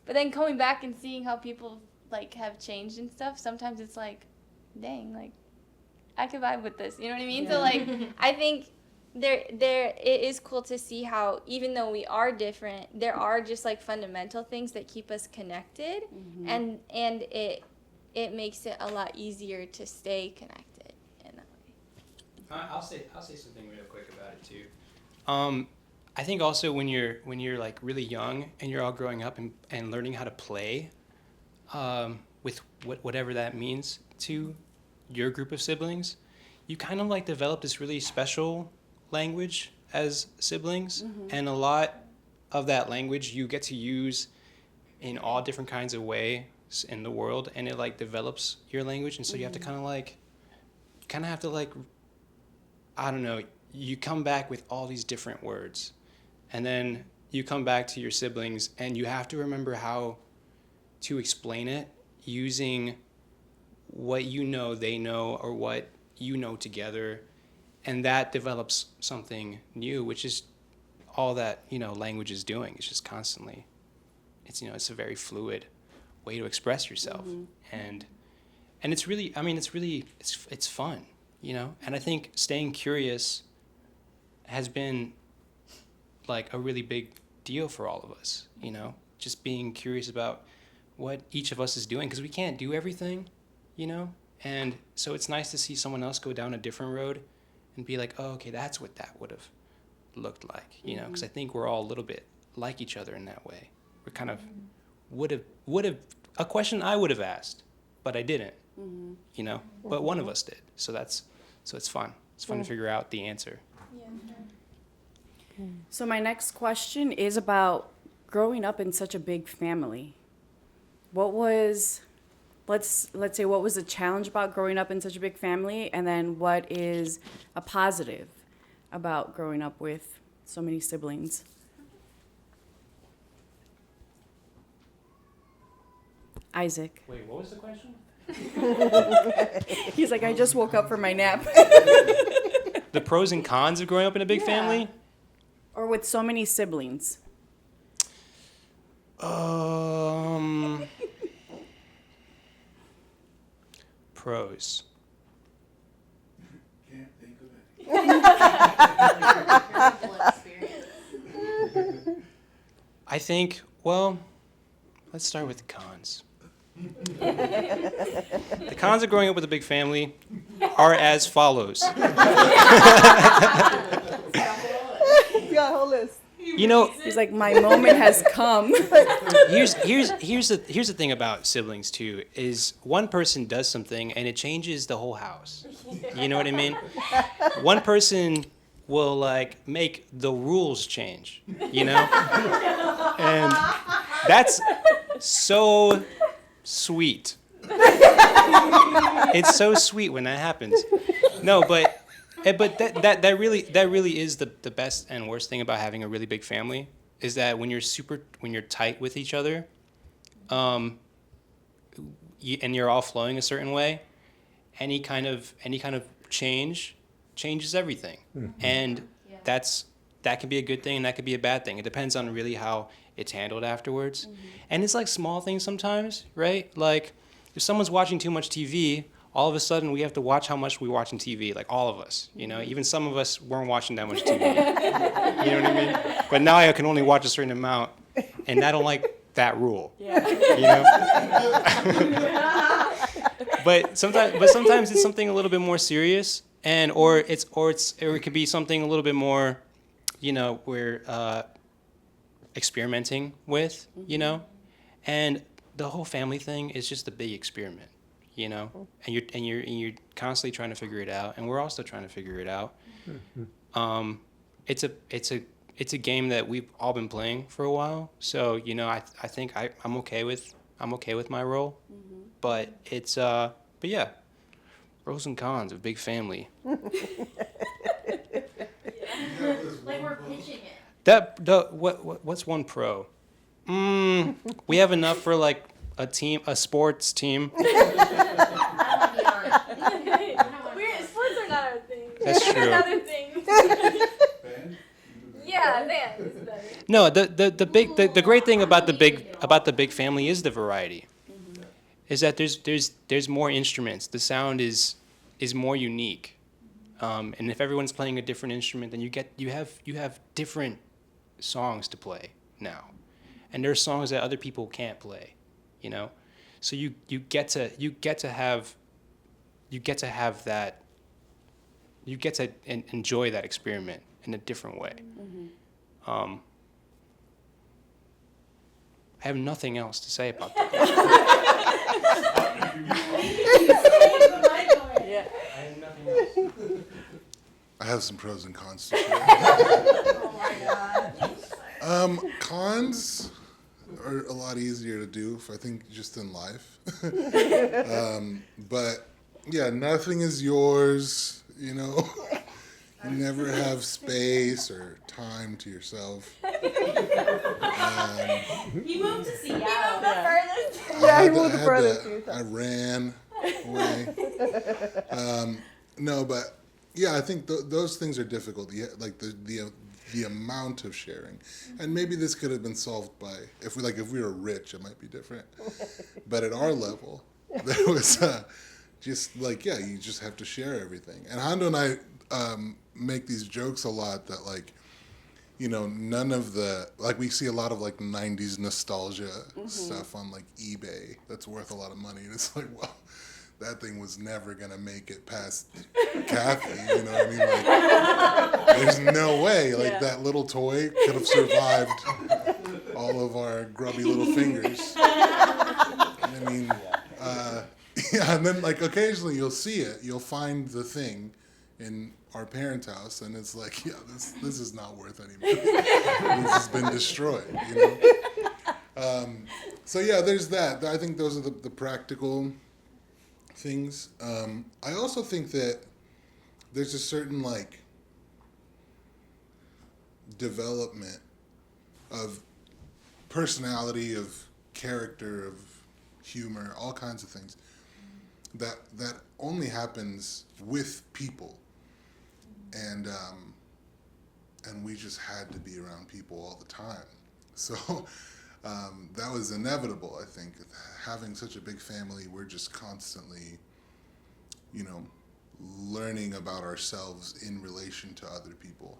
but then coming back and seeing how people like have changed and stuff, sometimes it's like, dang, like, I could vibe with this, you know what I mean? Yeah. So like, I think it is cool to see how, even though we are different, there are just like fundamental things that keep us connected, and it makes it a lot easier to stay connected in that way. I'll say something real quick about it too. I think also when you're like really young and you're all growing up and learning how to play, with whatever that means to your group of siblings, you kind of like develop this really special language as siblings, and a lot of that language you get to use in all different kinds of ways in the world, and it like develops your language. And so you have to I don't know, you come back with all these different words, and then you come back to your siblings and you have to remember how to explain it using what you know they know, or what you know together, and that develops something new, which is all that language is doing. It's just constantly, it's a very fluid way to express yourself, and it's really, it's fun, and I think staying curious has been like a really big deal for all of us, just being curious about what each of us is doing, because we can't do everything, and so it's nice to see someone else go down a different road and be like, oh, okay, that's what that would have looked like, because I think we're all a little bit like each other in that way. We're kind of would have a question I would have asked, but I didn't, but one of us did. So it's fun. It's fun to figure out the answer. So my next question is about growing up in such a big family. What was, let's say, what was the challenge about growing up in such a big family, and then what is a positive about growing up with so many siblings? Isaac. Wait, what was the question? He's like, I just woke up from my nap. The pros and cons of growing up in a big family? Or with so many siblings? Pros. Can't think of it. I think, well, let's start with the cons. The cons of growing up with a big family are as follows. Got a whole list. He's like, my moment has come. Here's the thing about siblings too, is one person does something and it changes the whole house. You know what I mean? One person will like make the rules change, and that's so sweet. It's so sweet when that happens. No, but that really is the best and worst thing about having a really big family, is that when you're tight with each other, and you're all flowing a certain way, any kind of change changes everything, and that can be a good thing and that could be a bad thing. It depends on really how it's handled afterwards, and it's like small things sometimes, right? Like if someone's watching too much TV, all of a sudden we have to watch how much we're watching TV, like all of us, even some of us weren't watching that much TV, you know what I mean? But now I can only watch a certain amount, and I don't like that rule, But sometimes it's something a little bit more serious, And or it could be something a little bit more, we're experimenting with, and the whole family thing is just a big experiment, and you're constantly trying to figure it out, and we're also trying to figure it out. It's a game that we've all been playing for a while, so I think I'm okay with my role, but yeah, pros and cons of big family. Like we're pitching it. What's one pro? We have enough for like a sports team. Sports are not our thing. That's true. Another thing. Yeah, band is better. No, the great thing about the big family is the variety. Is that there's more instruments. The sound is more unique. And if everyone's playing a different instrument, then you have different songs to play now, and there are songs that other people can't play, so you get to enjoy that experiment in a different way. I have nothing else to say about that. Yeah. I have nothing else. I have some pros and cons to share. Oh my God. Cons are a lot easier to do, I think, just in life. But yeah, nothing is yours, You never have space or time to yourself. He moved to Seattle. He moved the furthest. Yeah, he moved the furthest. I ran away. No, but yeah, I think those things are difficult. Like the amount of sharing, and maybe this could have been solved by if we were rich, it might be different. But at our level, there was just you just have to share everything. And Hondo and I make these jokes a lot that none of the we see a lot of 90s nostalgia stuff on eBay that's worth a lot of money, and it's well, that thing was never gonna make it past Kathy, you know what I mean? There's no way that little toy could have survived all of our grubby little fingers. I mean, and then occasionally you'll see it, you'll find the thing in our parents' house, and it's this is not worth anything. This has been destroyed, So yeah, there's that. I think those are the practical things. I also think that there's a certain development of personality, of character, of humor, all kinds of things that only happens with people, and we just had to be around people all the time. So that was inevitable, I think. Having such a big family, we're just constantly, learning about ourselves in relation to other people.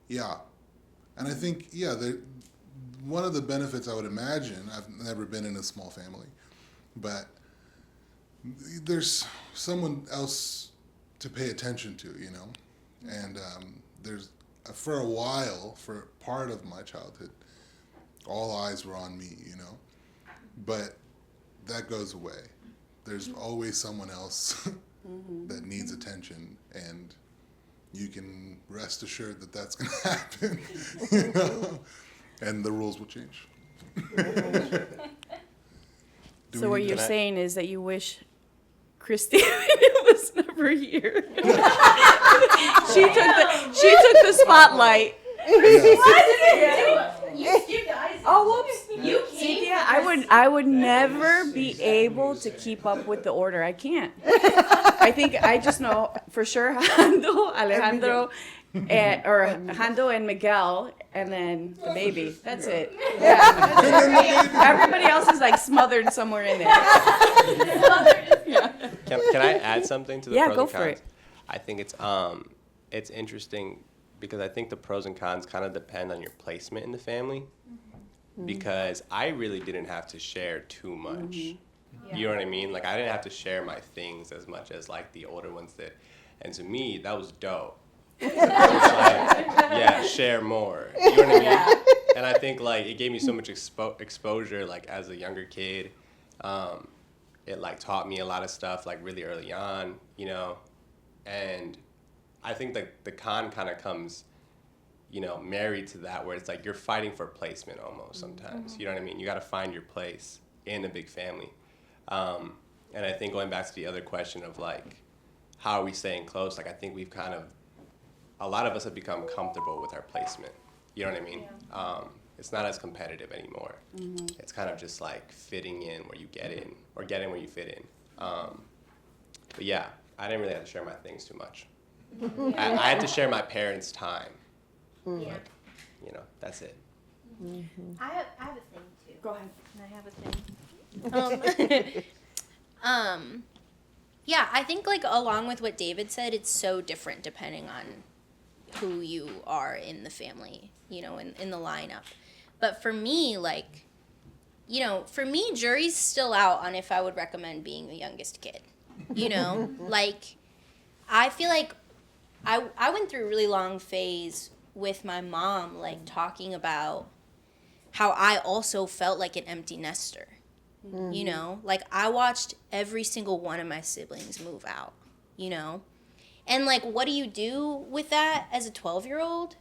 Yeah. And I think, one of the benefits I would imagine, I've never been in a small family, but there's someone else to pay attention to, and there's, for a while, for part of my childhood, all eyes were on me, but that goes away. There's always someone else that needs attention, and you can rest assured that that's going to happen, and the rules will change. So what you're saying is that you wish Christy was never here. She took the spotlight. You guys. Oh, whoops. You Cynthia, I would never be able to keep up with the order. I can't. I think I just know for sure Hando, Alejandro, or Hando and Miguel, and then the baby. That's it. Yeah. That's it. Everybody else is smothered somewhere in there. Yeah. Can I add something to the pros go and for cons? it. I think it's interesting because I think the pros and cons kind of depend on your placement in the family. Because I really didn't have to share too much. You know what I mean? Like, I didn't have to share my things as much as, like, the older ones did. And to me, that was dope. It's like, yeah, share more. You know what I mean? And I think, like, it gave me so much exposure, like, as a younger kid. It, like, taught me a lot of stuff, like, really early on, you know? And I think that the con kind of comes, you know, married to that, where it's like you're fighting for placement almost sometimes. You know what I mean? You got to find your place in a big family. And I think going back to the other question of, like, how are we staying close? Like, I think we've kind of, a lot of us have become comfortable with our placement. You know what I mean? It's not as competitive anymore. It's kind of just like fitting in where you get in, or get in where you fit in. But yeah, I didn't really have to share my things too much. I had to share my parents' time. Yeah. Like, you know, that's it. I have a thing too. Go ahead. Can I have a thing? Yeah, I think, like, along with what David said, it's so different depending on who you are in the family, you know, in the lineup. But for me, like, you know, for me, jury's still out on if I would recommend being the youngest kid, you know? Like, I feel like I went through a really long phase with my mom, like, talking about how I also felt like an empty nester. You know, like, I watched every single one of my siblings move out, you know? And, like, what do you do with that as a 12-year-old?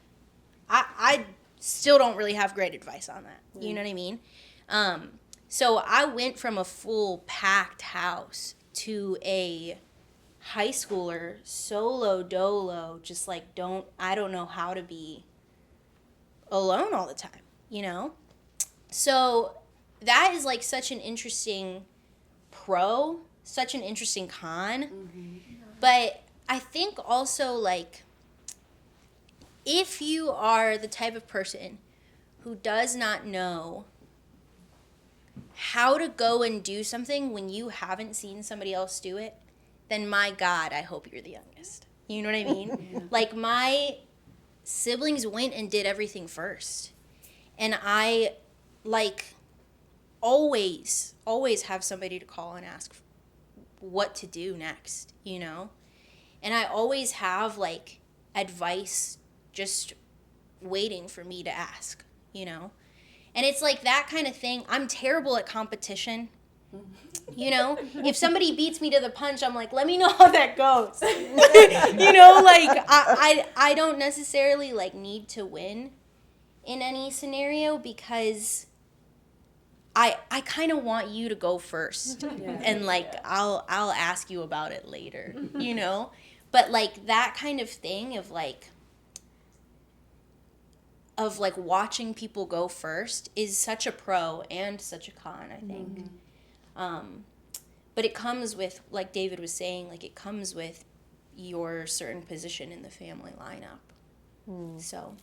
I still don't really have great advice on that. You know what I mean? So I went from a full packed house to a high schooler, solo dolo, just like, I don't know how to be alone all the time, you know? So that is, like, such an interesting pro, such an interesting con. But I think also, like, if you are the type of person who does not know how to go and do something when you haven't seen somebody else do it, then my God, I hope you're the youngest. You know what I mean? Like, my siblings went and did everything first. And I, like, always have somebody to call and ask what to do next, you know? And I always have, like, advice just waiting for me to ask, you know? And it's like that kind of thing. I'm terrible at competition, you know? If somebody beats me to the punch, I'm like, let me know how that goes. You know, like, I don't necessarily, like, need to win in any scenario, because I kind of want you to go first, and, like, I'll ask you about it later, you know? But, like, that kind of thing of watching people go first is such a pro and such a con, I think. But it comes with, like David was saying, like, it comes with your certain position in the family lineup. So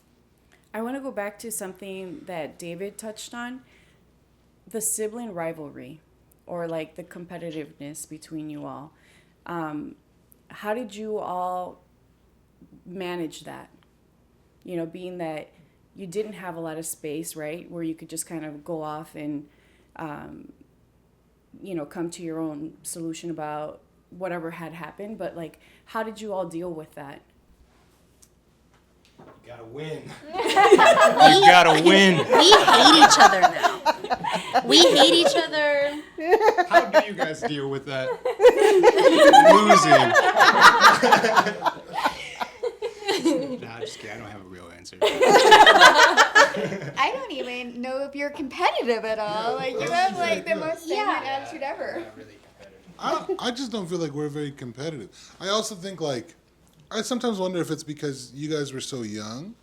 I want to go back to something that David touched on. The sibling rivalry, or, like, the competitiveness between you all. How did you all manage that? You know, being that you didn't have a lot of space, right, where you could just kind of go off and, you know, come to your own solution about whatever had happened. But, like, how did you all deal with that? You gotta win. You gotta win. we hate each other now. We hate each other. How do you guys deal with that? Losing. Nah, just kidding. I don't have a real answer. I don't even know if you're competitive at all. Like, you have, like, the most feminine attitude ever. Not really competitive. I just don't feel like we're very competitive. I also think, like, I sometimes wonder if it's because you guys were so young,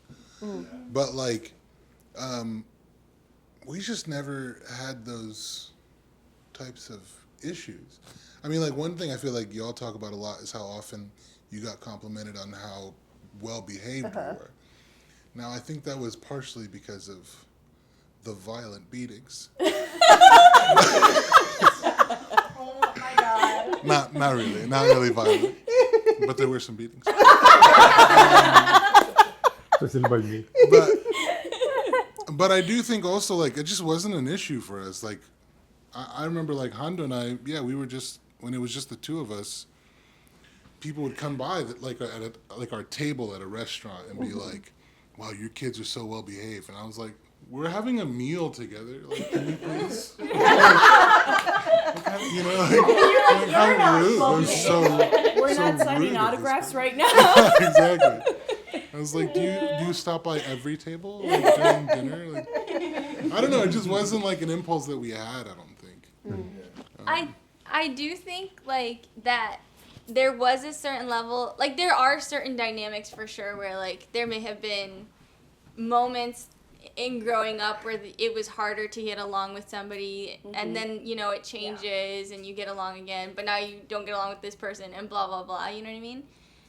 but, like, we just never had those types of issues. I mean, like, one thing I feel like y'all talk about a lot is how often you got complimented on how well behaved you were. Now, I think that was partially because of the violent beatings. Oh my God. Not really violent, but there were some beatings. Especially by me. But I do think also, like, it just wasn't an issue for us. Like, I remember like Hondo and I, yeah, we were just, when it was just the two of us, people would come by that like like our table at a restaurant and be like, wow, your kids are so well behaved. And I was like, we're having a meal together. Like, can you please? Like, you know, like how rude. It was so We're so not signing rude at this autographs point. right now. Exactly. I was like, do you stop by every table like, during dinner? Like, I don't know. It just wasn't like an impulse that we had. I don't think. I do think like that there was a certain level, like there are certain dynamics for sure where like there may have been moments in growing up where it was harder to get along with somebody, and then you know it changes and you get along again, but now you don't get along with this person and blah blah blah, you know what I mean?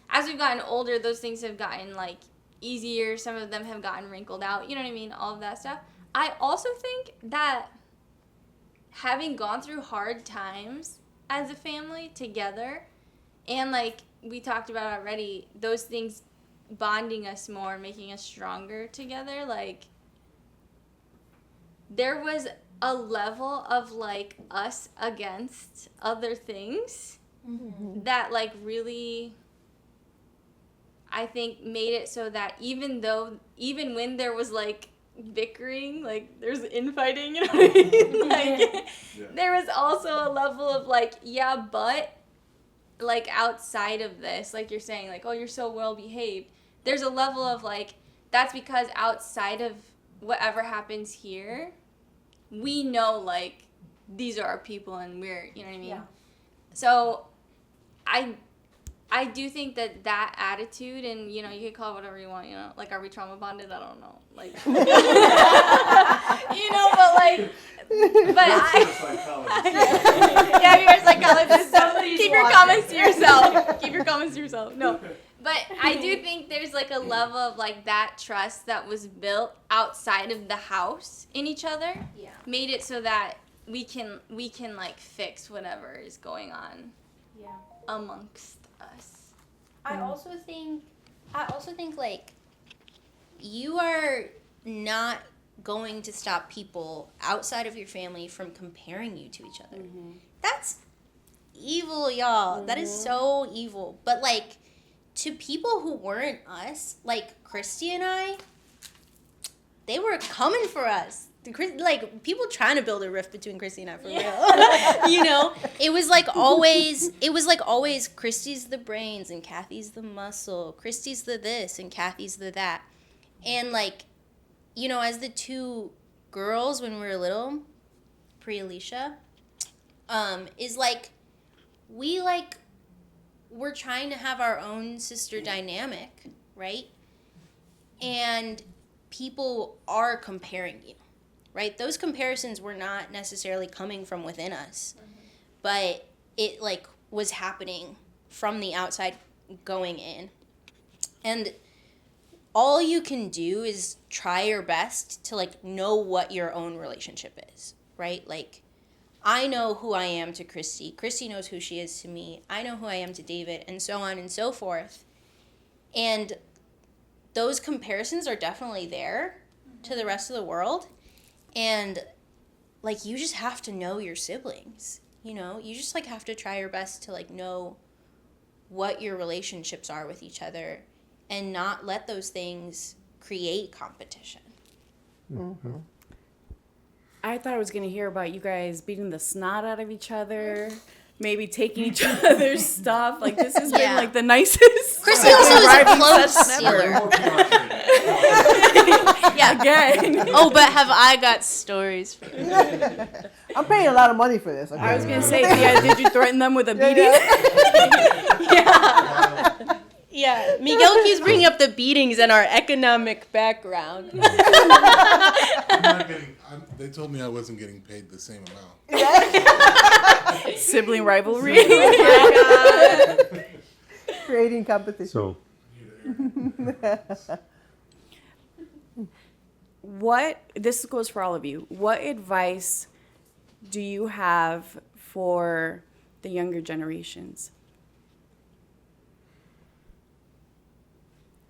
As we've gotten older, those things have gotten like easier, some of them have gotten wrinkled out, you know what I mean, all of that stuff. I also think that having gone through hard times as a family together, and like we talked about already, those things bonding us more, making us stronger together, like there was a level of like us against other things that like really, I think, made it so that even when there was like bickering, like there's infighting, you know what I mean? Like there was also a level of like, yeah, but like outside of this, like you're saying, like, oh, you're so well behaved. There's a level of like, that's because outside of whatever happens here, we know like these are our people and we're, you know what I mean? Yeah. So I do think that attitude, and you know, you can call it whatever you want, you know, like, are we trauma bonded? I don't know, like, you know, but like, yeah, you're a psychologist, so keep your comments to yourself. Keep your comments to yourself. No, but I do think there's like a level of like that trust that was built outside of the house in each other. Yeah. Made it so that we can like fix whatever is going on. Yeah. Amongst us. I also think like you are not going to stop people outside of your family from comparing you to each other. That's evil, y'all. That is so evil. But like to people who weren't us, like Christy and I, they were coming for us. Like people trying to build a rift between Christy and I, for real. You know, it was like always Christy's the brains and Kathy's the muscle. Christy's the this and Kathy's the that. And like, you know, as the two girls when we were little, pre-Alicia, is like we're trying to have our own sister dynamic, right? And people are comparing you. Right? Those comparisons were not necessarily coming from within us, but it like was happening from the outside going in. And all you can do is try your best to like know what your own relationship is, right? Like I know who I am to Christy. Christy knows who she is to me. I know who I am to David, and so on and so forth. And those comparisons are definitely there to the rest of the world. And like you just have to know your siblings, you know, you just like have to try your best to like know what your relationships are with each other and not let those things create competition. I thought I was going to hear about you guys beating the snot out of each other, maybe taking each other's stuff. Like this has been like the nicest. Christy also is a clothes stealer. Yeah, again. Oh, but have I got stories for you? I'm paying a lot of money for this. Okay? I was going to say, did you threaten them with a beating? Yeah, Miguel keeps bringing up the beatings and our economic background. They told me I wasn't getting paid the same amount. Sibling rivalry. Creating competition. So, this goes for all of you. What advice do you have for the younger generations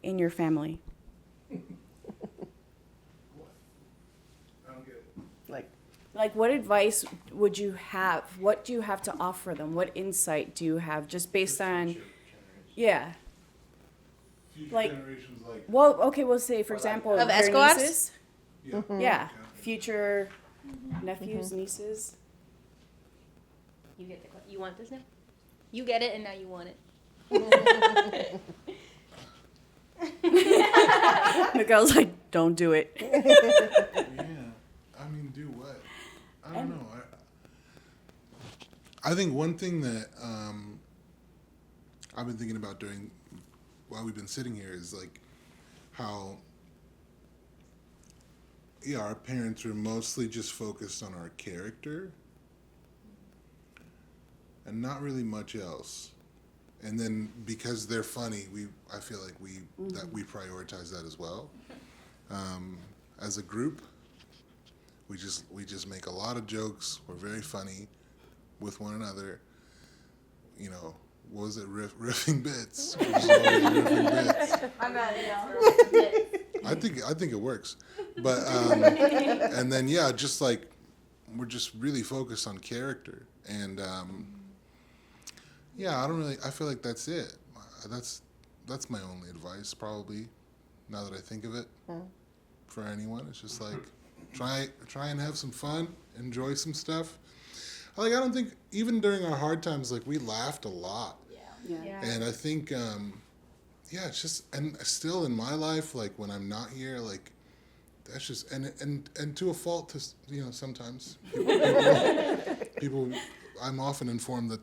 in your family? Like Like, what advice would you have? What do you have to offer them? What insight do you have just based on, yeah. Future Like- generations like Well, okay, we'll say, for example, Of your Escobars? nieces. yeah. Yeah, future nephews, nieces. You get the. You want this now? You get it, and now you want it. Miguel's like, don't do it. Yeah. I mean, do what? I don't know. I think one thing that I've been thinking about doing while we've been sitting here is like how, yeah, our parents are mostly just focused on our character and not really much else. And then because they're funny, I feel like we prioritize that as well. As a group, we just make a lot of jokes. We're very funny with one another. You know, what was it? Riffing bits. We're just always riffing bits. I'm at it now. I think it works. But and then yeah, just like we're just really focused on character and yeah, I feel like that's it. That's my only advice probably, now that I think of it, for anyone. It's just like try and have some fun, enjoy some stuff. Like, I don't think, even during our hard times, like, we laughed a lot. Yeah. And I think, yeah, it's just, and still in my life, like, when I'm not here, like, that's just, and to a fault, you know, sometimes people, I'm often informed that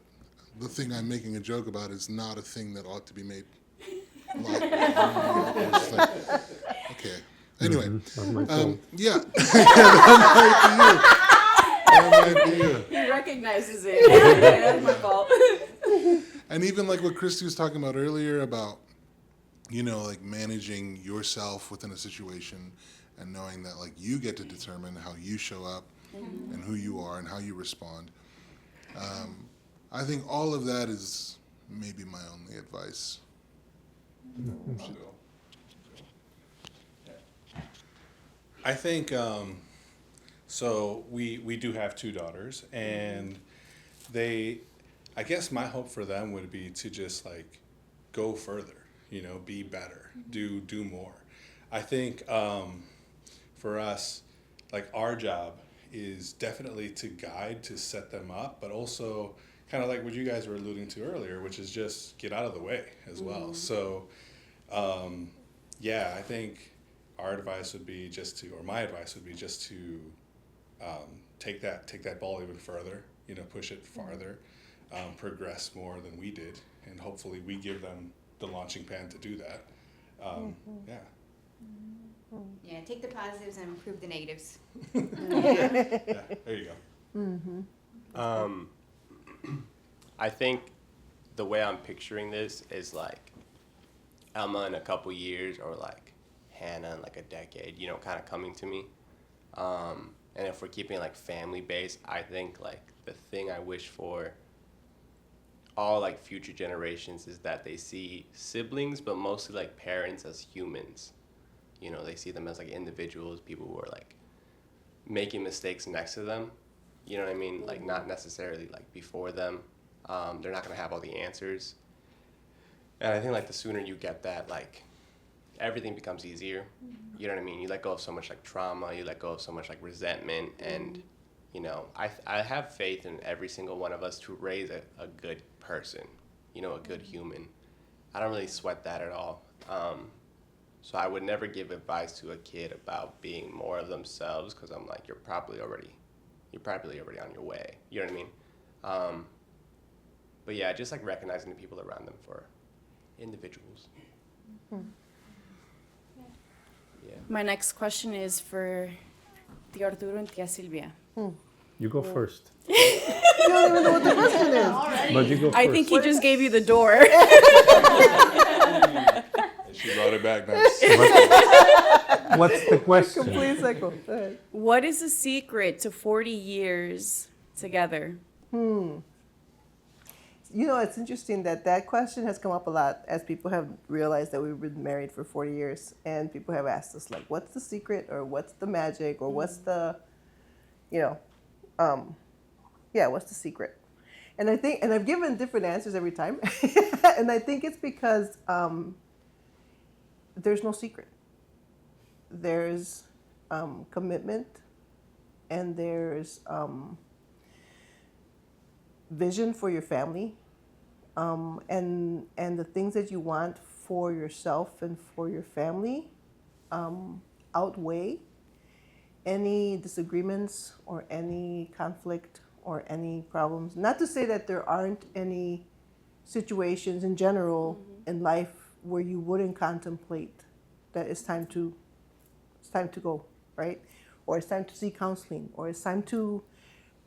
the thing I'm making a joke about is not a thing that ought to be made light. It's like, okay. Anyway, yeah. That might be you. He recognizes it. That's my fault. And even like what Christy was talking about earlier about, you know, like managing yourself within a situation and knowing that like you get to determine how you show up and who you are and how you respond. I think all of that is maybe my only advice. I think so. We do have two daughters, and I guess my hope for them would be to just like go further, you know, be better, do more. I think for us, like our job is definitely to guide, to set them up, but also kind of like what you guys were alluding to earlier, which is just get out of the way as well. So yeah, I think our advice would be my advice would be just to take that ball even further, you know, push it farther, progress more than we did, and hopefully we give them the launching pad to do that. Yeah. Yeah, take the positives and improve the negatives. Yeah, there you go. I think the way I'm picturing this is like Emma in a couple years, or like Hannah in like a decade, you know, kind of coming to me. And if we're keeping like family based, I think like the thing I wish for all like future generations is that they see siblings, but mostly like parents as humans. You know, they see them as like individuals, people who are like making mistakes next to them. You know what I mean? Like not necessarily like before them. They're not gonna have all the answers. And I think like the sooner you get that, like everything becomes easier. You know what I mean? You let go of so much like trauma, you let go of so much like resentment, and you know, I have faith in every single one of us to raise a good person, you know, a good human. I don't really sweat that at all. So I would never give advice to a kid about being more of themselves, because I'm like, you're probably already on your way. You know what I mean? But yeah, just like recognizing the people around them for individuals. Yeah. My next question is for Tia Arturo and Tia Silvia. You go first. You don't even know what the question is. But you go first. I think he just gave you the door. She brought it back nice. What's the question? Complete cycle. Go ahead. What is the secret to 40 years together? You know, it's interesting that question has come up a lot as people have realized that we've been married for 40 years. And people have asked us, like, what's the secret, or what's the magic, or what's the, you know, Yeah, what's the secret? And I think, and I've given different answers every time, and I think it's because there's no secret. There's commitment, and there's vision for your family, and the things that you want for yourself and for your family outweigh any disagreements or any conflict or any problems. Not to say that there aren't any situations in general in life where you wouldn't contemplate that it's time to go, right? Or it's time to seek counseling, or it's time to,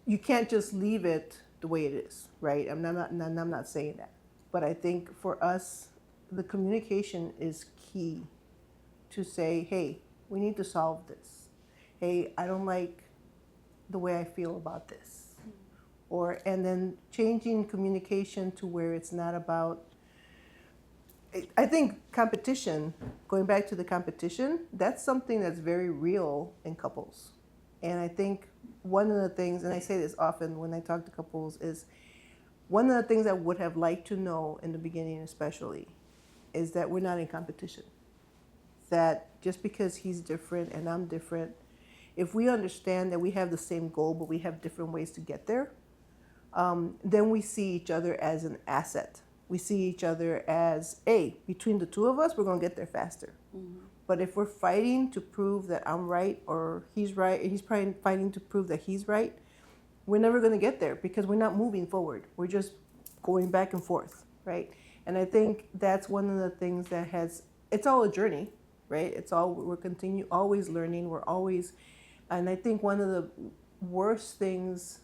you can't just leave it the way it is, right? I'm not saying that. But I think for us, the communication is key to say, hey, we need to solve this. Hey, I don't like the way I feel about this. And then changing communication to where it's not about, I think competition, going back to the competition, that's something that's very real in couples. And I think one of the things, and I say this often when I talk to couples, is one of the things I would have liked to know in the beginning especially is that we're not in competition. That just because he's different and I'm different, if we understand that we have the same goal but we have different ways to get there, then we see each other as an asset. We see each other as, hey, between the two of us, we're going to get there faster. But if we're fighting to prove that I'm right or he's right, and he's probably fighting to prove that he's right, we're never going to get there because we're not moving forward. We're just going back and forth, right? And I think that's one of the things that it's all a journey, right? We're always learning. We're always, and I think one of the worst things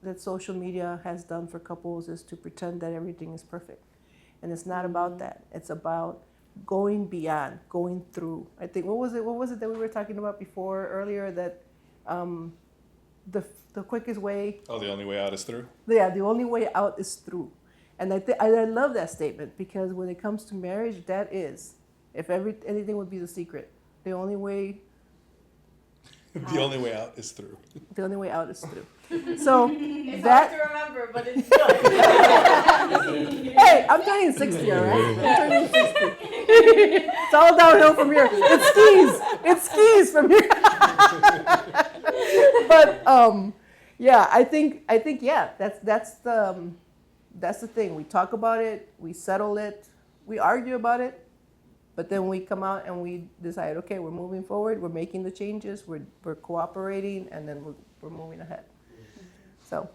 that social media has done for couples is to pretend that everything is perfect. And it's not about that. It's about going beyond, going through. I think, what was it that we were talking about earlier, that the quickest way. Oh, the only way out is through? Yeah, the only way out is through. And I love that statement, because when it comes to marriage, that is, if anything would be the secret, the only way. The only way out is through. The only way out is through. So It's that. hard to remember, but it's good. Hey, I'm turning 60, all right? I'm turning 60. It's all downhill from here. It skis from here. But yeah, I think yeah, that's the thing. We talk about it, we settle it, we argue about it, but then we come out and we decide, okay, we're moving forward, we're making the changes, we're cooperating, and then we're moving ahead. So.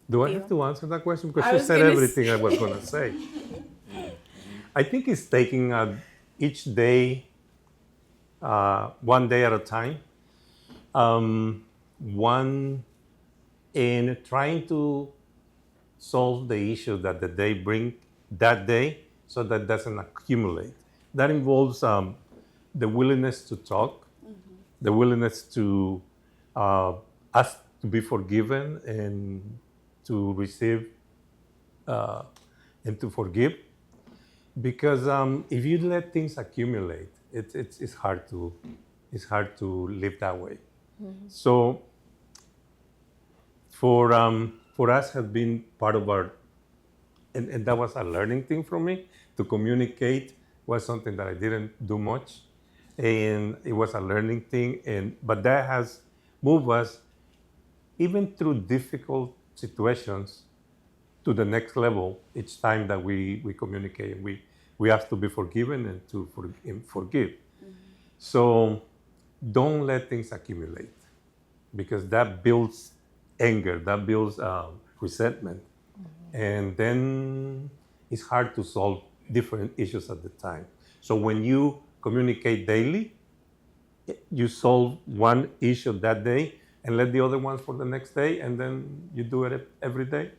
Do I have to answer that question? Because you said everything I was going to say. I think it's taking each day, one day at a time, in trying to solve the issue that the day bring that day, so that doesn't accumulate. That involves the willingness to talk, the willingness to ask to be forgiven and to receive and to forgive. Because if you let things accumulate, it's hard to live that way. So for us has been part of our, and that was a learning thing for me. To communicate was something that I didn't do much, and it was a learning thing. But that has moved us, even through difficult situations, to the next level each time that we communicate. We ask to be forgiven and to forgive. So don't let things accumulate, because that builds anger, that builds resentment. And then it's hard to solve different issues at the time. So when you communicate daily, you solve one issue that day and let the other ones for the next day, and then you do it every day.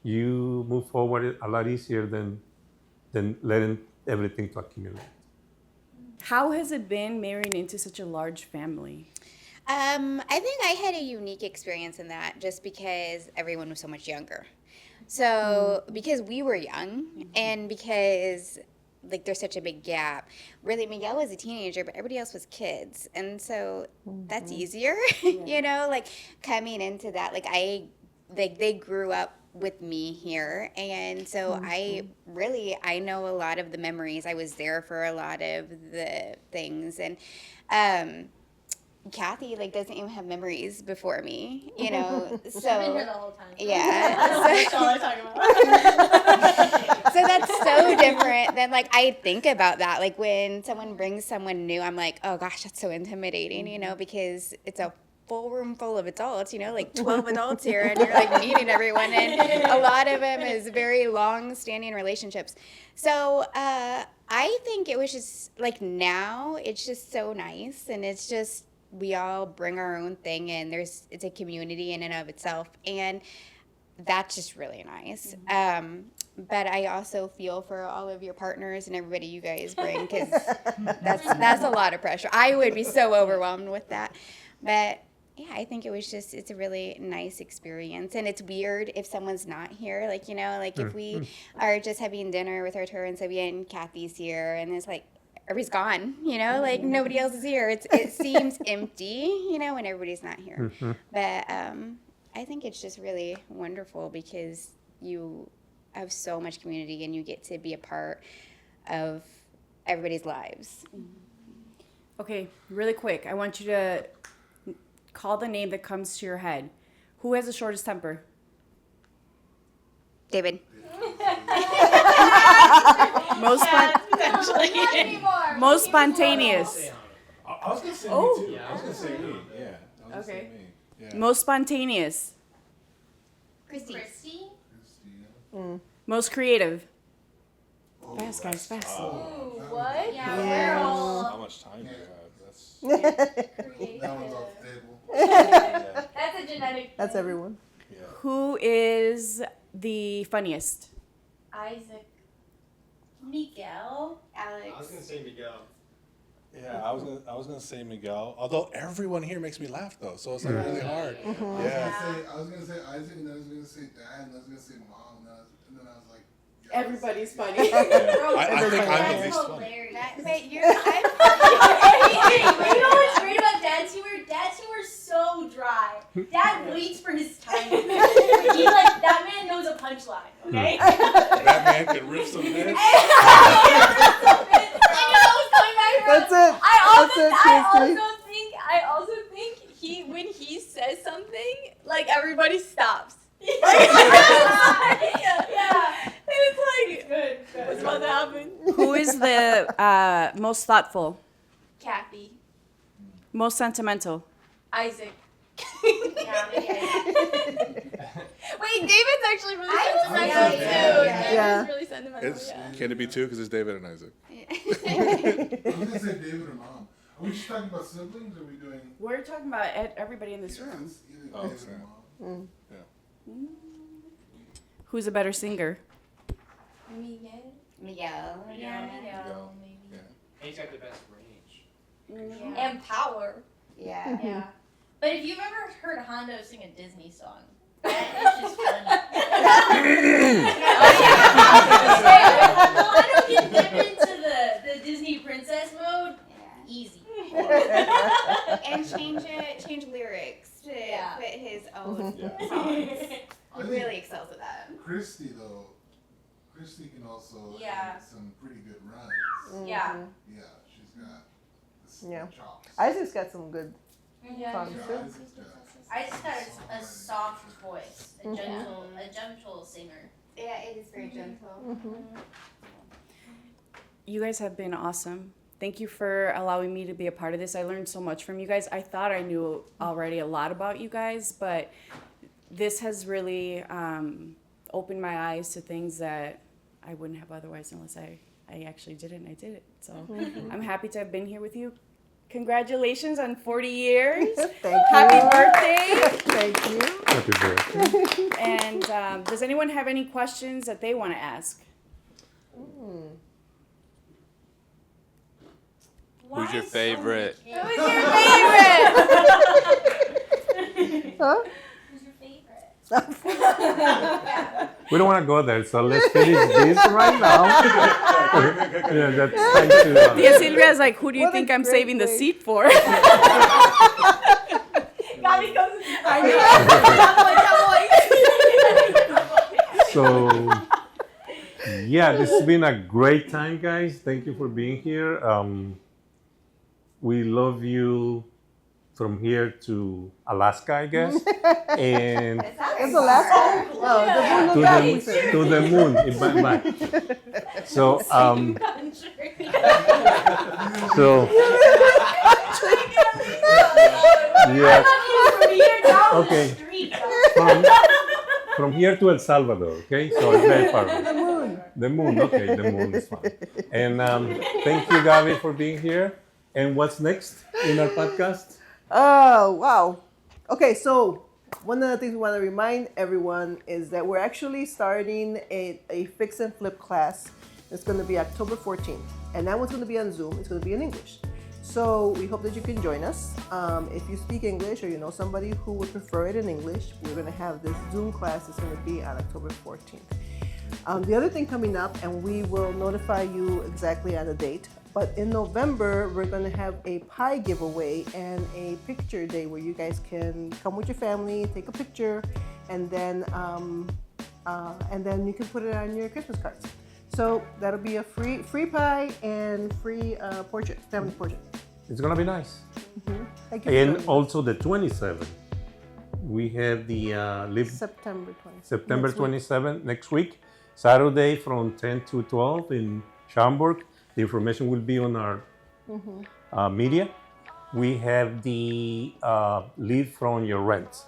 You move forward a lot easier than letting everything to accumulate. How has it been marrying into such a large family? I think I had a unique experience in that, just because everyone was so much younger. So because we were young, and because like there's such a big gap. Really, Miguel was a teenager, but everybody else was kids, and so that's easier, you know, like coming into that. Like they grew up with me here, and so I know a lot of the memories. I was there for a lot of the things, and Kathy like doesn't even have memories before me, you know. So I've been here the whole time. Yeah. That's all I talk about. So that's so different than like I think about that. Like when someone brings someone new, I'm like, oh gosh, that's so intimidating, you know, because it's a full room full of adults, you know, like 12 adults here, and you're like meeting everyone, and a lot of them is very long-standing relationships. So I think it was just like now it's just so nice, and it's just we all bring our own thing, and it's a community in and of itself, and that's just really nice. But I also feel for all of your partners and everybody you guys bring, because that's a lot of pressure. I would be so overwhelmed with that. But yeah, I think it's a really nice experience. And it's weird if someone's not here. Like, you know, like if we are just having dinner with Arturo and Sylvia and Kathy's here, and it's like, everybody's gone, you know, like nobody else is here. It seems empty, you know, when everybody's not here. But I think it's just really wonderful because you have so much community and you get to be a part of everybody's lives. Okay, really quick. I want you to call the name that comes to your head. Who has the shortest temper? David. Most spontaneous. I was gonna say Oh. me too. I was gonna say me. Yeah. I was gonna say me. Yeah. Most spontaneous. Christy. Most creative. Fast, guys, fast. Ooh, what? Yeah, we're all How much time do you have? That's creative. That one's off the table. That's a genetic That's thing. everyone. yeah. Who is the funniest? Isaac. Miguel. Alex. I was gonna say Miguel. Yeah, I was gonna say Miguel. Although everyone here makes me laugh though, so it's like really hard. Yeah. I was gonna say Isaac, and then I was gonna say Dad, and I was gonna say Mom, and then I was like, yes. Everybody's funny. I think I'm the That's least funny. hilarious. But you're, You know what's great about Dad's humor? Dad's humor is so dry. Dad waits for his time. He like that man knows a punchline. Okay. That man can rip some heads. That's it. I also think when he says something, like everybody stops. Yeah. And it's like good. What's about to happen? Who is the most thoughtful? Kathy. Most sentimental? Isaac. Yeah, maybe Isaac. Wait, David's actually really sentimental too. Yeah. David's really sentimental. Can it be two? Because it's David and Isaac. I was gonna say David or Mom. Are we just talking about siblings, or are we doing? We're talking about everybody in this room. Either Oh, David sorry. or Mom. Who's a better singer? Miguel. Miguel. Yeah, Miguel. Maybe. Yeah. He's got the best range. Yeah. And power. Yeah. Yeah. But if you've ever heard Hondo sing a Disney song, that is just funny. Hondo can dip into the Disney princess mode. Easy. And change lyrics to Yeah. fit his own Yeah. songs. I He think really excels at that. Christy though. Christy can also Yeah. have some pretty good runs. Yeah. Yeah, she's got the Yeah. chops. Isaac's got some good Yeah. songs Yeah, too. Isaac's got- I just got a soft voice, a gentle singer. Yeah, it is very gentle. You guys have been awesome. Thank you for allowing me to be a part of this. I learned so much from you guys. I thought I knew already a lot about you guys, but this has really opened my eyes to things that I wouldn't have otherwise unless I actually did it, and I did it. So I'm happy to have been here with you. Congratulations on 40 years. Thank you. Happy birthday. Thank you. Happy birthday. And does anyone have any questions that they want to ask? Who's your favorite? Who's your favorite? Huh? Who's your favorite? We don't want to go there, so let's finish this right now. Yeah, that's time to, Tia Silvia's like, who do you What a think I'm great saving the way. seat for? Gabby goes. So, yeah, this has been a great time, guys. Thank you for being here. We love you from here to Alaska, I guess, and It's Alaska? Oh, the moon of God. to the moon. Back. So, yeah. Okay. From here to El Salvador, okay? So it's very far away. The moon, okay, the moon is fine. And thank you, Gabby, for being here. And what's next in our podcast? Oh, wow. Okay, so one of the things we want to remind everyone is that we're actually starting a fix and flip class. It's going to be October 14th. And that one's going to be on Zoom. It's going to be in English. So we hope that you can join us. If you speak English or you know somebody who would prefer it in English, we're going to have this Zoom class. It's going to be on October 14th. The other thing coming up, and we will notify you exactly on the date, but in November, we're going to have a pie giveaway and a picture day where you guys can come with your family, take a picture, and then you can put it on your Christmas cards. So that'll be a free pie and free portrait, family portrait. It's gonna be nice. Thank you. And also the 27th, we have the September 27th. September 27th next week, Saturday from 10 to 12 in Schaumburg. The information will be on our media. We have the lead from your rent.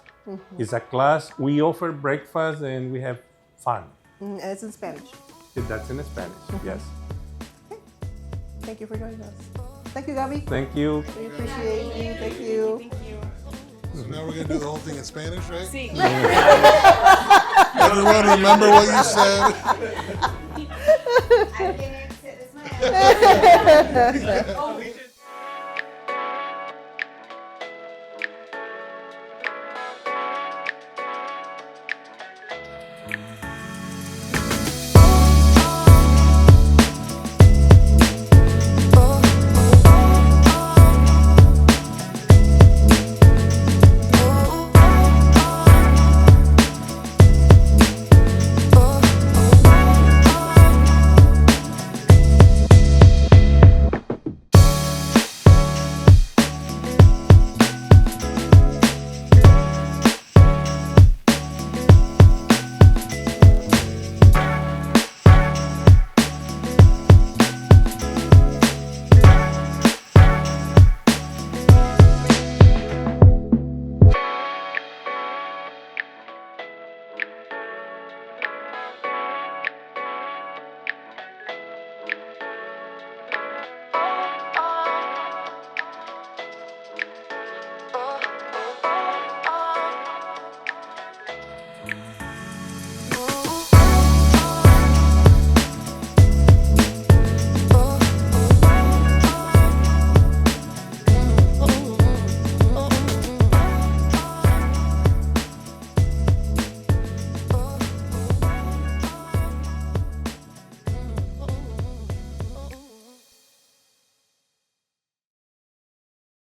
It's a class. We offer breakfast and we have fun. And it's in Spanish. That's in Spanish, yes. Thank you for joining us. Thank you, Gabby. Thank you. We appreciate you. Thank you. So now we're gonna do the whole thing in Spanish, right? Sí. Everyone remember what you said. I didn't sit this much.